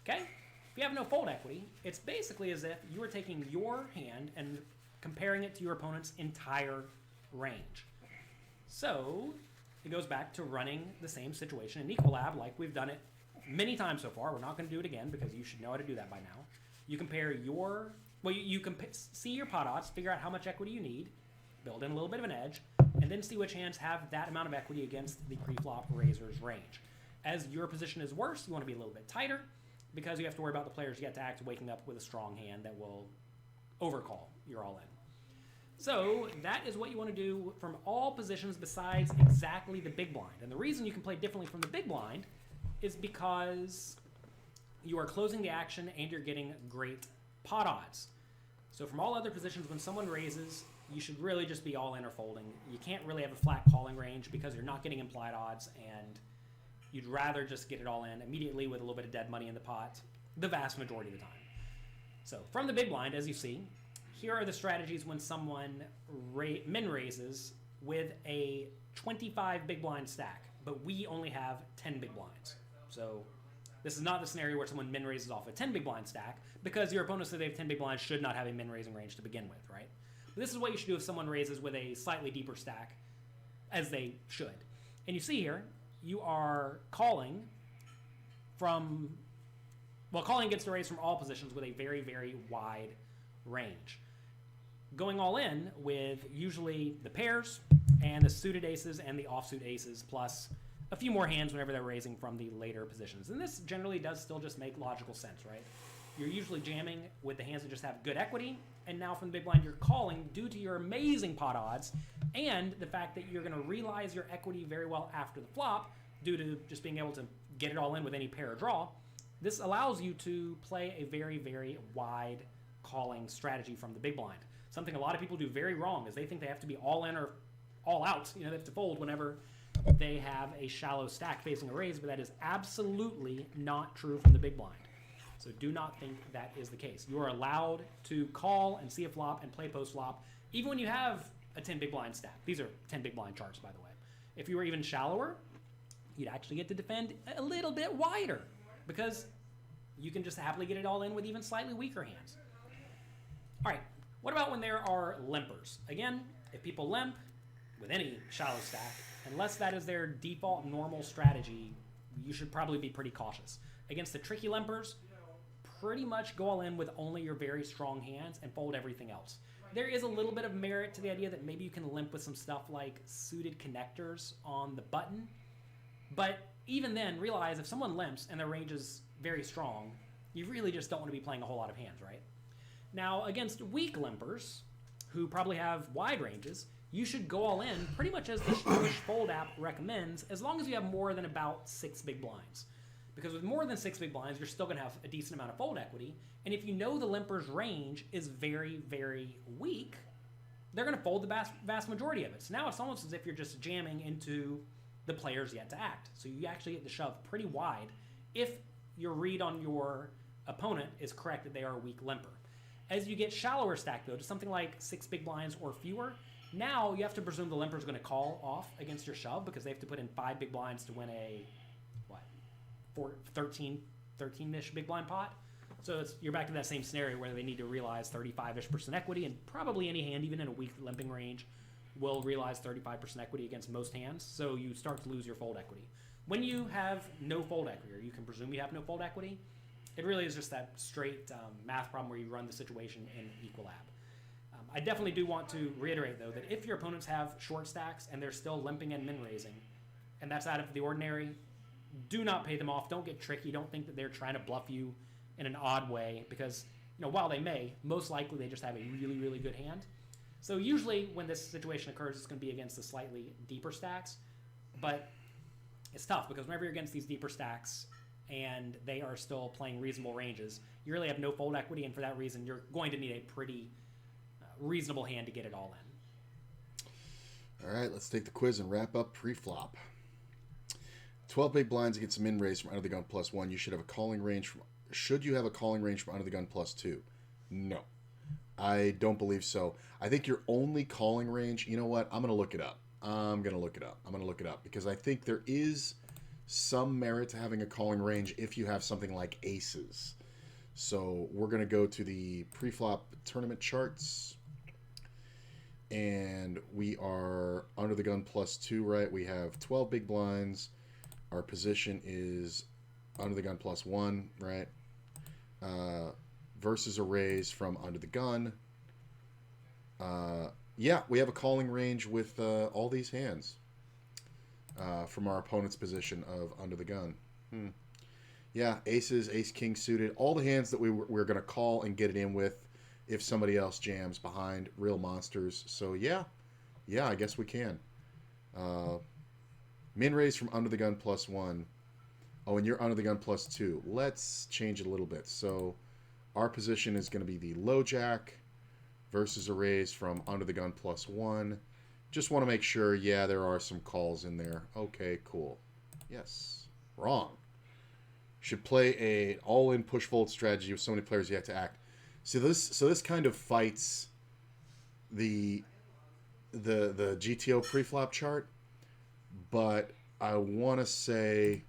Okay? If you have no fold equity, it's basically as if you were taking your hand and comparing it to your opponent's entire range. So it goes back to running the same situation in Equilab like we've done it many times so far. We're not going to do it again because you should know how to do that by now. You compare your, see your pot odds, figure out how much equity you need, build in a little bit of an edge, and then see which hands have that amount of equity against the pre-flop raiser's range. As your position is worse, you want to be a little bit tighter because you have to worry about the players yet to act waking up with a strong hand that will overcall your all in. So that is what you want to do from all positions besides exactly the big blind. And the reason you can play differently from the big blind is because you are closing the action and you're getting great pot odds. So from all other positions, when someone raises, you should really just be all in or folding. You can't really have a flat calling range because you're not getting implied odds, and you'd rather just get it all in immediately with a little bit of dead money in the pot the vast majority of the time. So from the big blind, as you see, here are the strategies when someone min raises with a 25 big blind stack, but we only have 10 big blinds. So this is not the scenario where someone min raises off a 10 big blind stack, because your opponents that they have 10 big blinds should not have a min raising range to begin with, right? But this is what you should do if someone raises with a slightly deeper stack, as they should. And you see here, you are calling calling gets to raise from all positions with a very, very wide range. Going all in with usually the pairs and the suited aces and the offsuit aces, plus a few more hands whenever they're raising from the later positions. And this generally does still just make logical sense, right? You're usually jamming with the hands that just have good equity, and now from the big blind you're calling due to your amazing pot odds and the fact that you're going to realize your equity very well after the flop due to just being able to get it all in with any pair or draw. This allows you to play a very, very wide calling strategy from the big blind. Something a lot of people do very wrong is they think they have to be all in or all out. You know, they have to fold whenever they have a shallow stack facing a raise, but that is absolutely not true from the big blind. So do not think that is the case. You are allowed to call and see a flop and play post flop, even when you have a 10 big blind stack. These are 10 big blind charts, by the way. If you were even shallower, you'd actually get to defend a little bit wider because you can just happily get it all in with even slightly weaker hands. All right, what about when there are limpers? Again, if people limp with any shallow stack, unless that is their default normal strategy, you should probably be pretty cautious. Against the tricky limpers, pretty much go all in with only your very strong hands and fold everything else. There is a little bit of merit to the idea that maybe you can limp with some stuff like suited connectors on the button, but even then, realize if someone limps and their range is very strong, you really just don't want to be playing a whole lot of hands, right? Now, against weak limpers, who probably have wide ranges, you should go all in pretty much as the Push Fold app recommends, as long as you have more than about 6 big blinds. Because with more than 6 big blinds, you're still going to have a decent amount of fold equity. And if you know the limper's range is very, very weak, they're going to fold the vast majority of it. So now it's almost as if you're just jamming into the players yet to act. So you actually get to shove pretty wide if your read on your opponent is correct that they are a weak limper. As you get shallower stacked, though, to something like 6 big blinds or fewer, now you have to presume the limper is going to call off against your shove because they have to put in 5 big blinds to win a 13-ish big blind pot. So you're back to that same scenario where they need to realize 35-ish% equity, and probably any hand, even in a weak limping range, will realize 35% equity against most hands. So you start to lose your fold equity. When you have no fold equity, or you can presume you have no fold equity, it really is just that straight math problem where you run the situation in equal ab. I definitely do want to reiterate, though, that if your opponents have short stacks and they're still limping and min raising, and that's out of the ordinary, do not pay them off. Don't get tricky. Don't think that they're trying to bluff you in an odd way because, while they may, most likely they just have a really, really good hand. So usually when this situation occurs, it's going to be against the slightly deeper stacks, but it's tough because whenever you're against these deeper stacks and they are still playing reasonable ranges, you really have no fold equity, and for that reason, you're going to need a pretty reasonable hand to get it all in. All right, let's take the quiz and wrap up pre-flop. 12 big blinds against a min raise from under the gun +1. You should have a calling range from. Should you have a calling range from under the gun +2? No, I don't believe so. I think your only calling range. You know what? I'm gonna look it up. I'm gonna look it up because I think there is some merit to having a calling range if you have something like aces. So we're gonna go to the pre-flop tournament charts, and we are under the gun +2. Right? We have 12 big blinds. Our position is under the gun +1, right? Versus a raise from under the gun. Yeah, we have a calling range with all these hands from our opponent's position of under the gun. Yeah, aces, ace, king suited, all the hands that we're going to call and get it in with if somebody else jams behind, real monsters. So yeah, I guess we can. Min raise from under the gun +1. Oh, and you're under the gun +2. Let's change it a little bit. So our position is going to be the low jack versus a raise from under the gun +1. Just want to make sure, yeah, there are some calls in there. Okay, cool. Yes. Wrong. Should play a all-in push-fold strategy with so many players you have to act. So this kind of fights the GTO pre-flop chart, but I want to say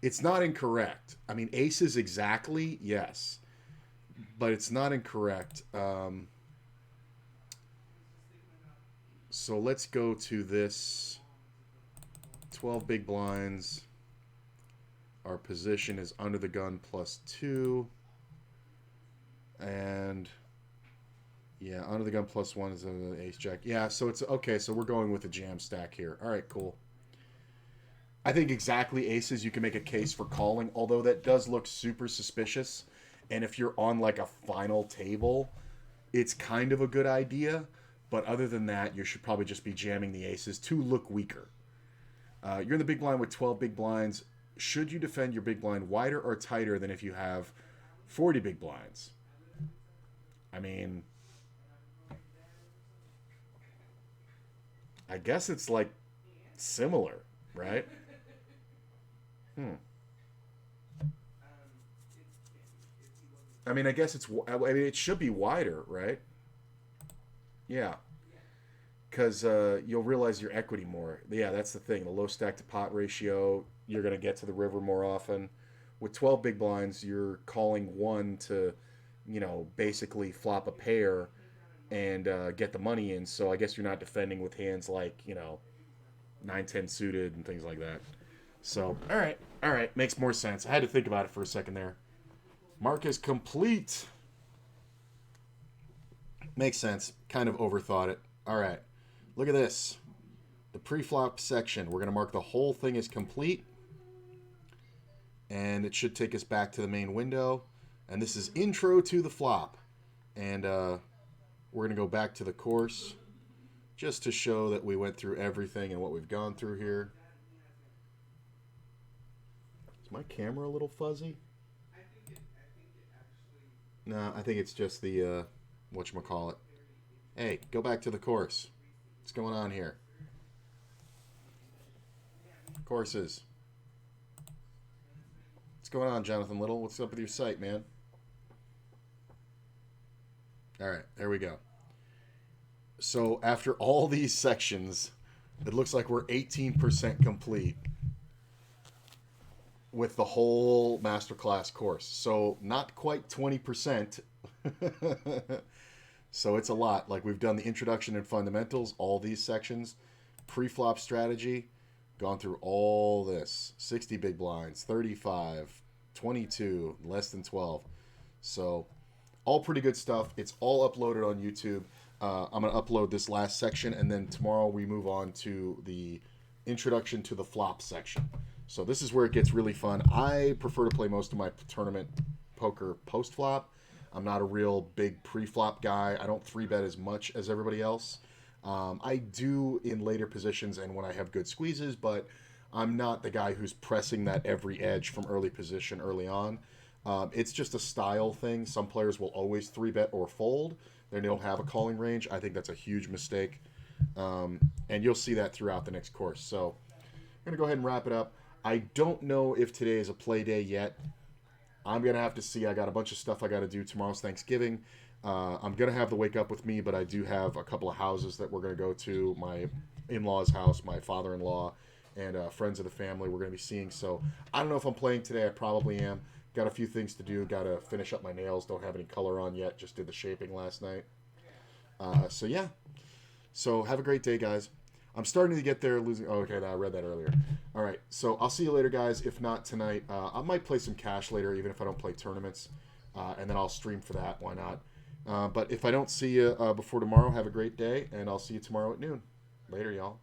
it's not incorrect. I mean, aces exactly, yes, but it's not incorrect. So let's go to this 12 big blinds. Our position is under the gun +2. And yeah, under the gun +1 is an ace jack. Yeah, so it's okay. So we're going with a jam stack here. All right, cool. I think exactly aces, you can make a case for calling, although that does look super suspicious. And if you're on like a final table, it's kind of a good idea. But other than that, you should probably just be jamming the aces to look weaker. You're in the big blind with 12 big blinds. Should you defend your big blind wider or tighter than if you have 40 big blinds? I mean, I guess it's like similar. right? Hmm. I mean, I guess it should be wider, right? Yeah, because you'll realize your equity more. Yeah, that's the thing. The low stack to pot ratio, you're going to get to the river more often. With 12 big blinds, you're calling one to, basically flop a pair and get the money in. So I guess you're not defending with hands like, 9-10 suited and things like that. So, all right, makes more sense. I had to think about it for a second there. Mark is complete. Makes sense. Kind of overthought it. All right. Look at this. The pre-flop section. We're going to mark the whole thing as complete. And it should take us back to the main window. And this is intro to the flop. And we're going to go back to the course just to show that we went through everything and what we've gone through here. Is my camera a little fuzzy? No, I think it's just the, whatchamacallit. Hey, go back to the course. What's going on here? Courses. What's going on, Jonathan Little? What's up with your site, man? All right, there we go. So after all these sections, it looks like we're 18% complete with the whole masterclass course. So not quite 20%. So it's a lot. Like we've done the introduction and fundamentals, all these sections, pre-flop strategy, gone through all this. 60 big blinds, 35, 22, less than 12. So all pretty good stuff. It's all uploaded on YouTube. I'm going to upload this last section, and then tomorrow we move on to the introduction to the flop section. So this is where it gets really fun. I prefer to play most of my tournament poker post-flop. I'm not a real big pre-flop guy. I don't 3-bet as much as everybody else. I do in later positions and when I have good squeezes, but I'm not the guy who's pressing that every edge from early position early on. It's just a style thing. Some players will always 3-bet or fold. They don't have a calling range. I think that's a huge mistake. And you'll see that throughout the next course. So I'm going to go ahead and wrap it up. I don't know if today is a play day yet. I'm going to have to see. I got a bunch of stuff I got to do. Tomorrow's Thanksgiving. I'm going to have the wake up with me, but I do have a couple of houses that we're going to go to. My in-laws' house, my father-in-law, and friends of the family we're going to be seeing. So I don't know if I'm playing today. I probably am. Got a few things to do. Got to finish up my nails. Don't have any color on yet. Just did the shaping last night. So yeah. So have a great day, guys. I'm starting to get there. Losing. Oh, okay, I read that earlier. All right. So I'll see you later, guys. If not tonight, I might play some cash later, even if I don't play tournaments. And then I'll stream for that. Why not? But if I don't see you before tomorrow, have a great day, and I'll see you tomorrow at noon. Later, y'all.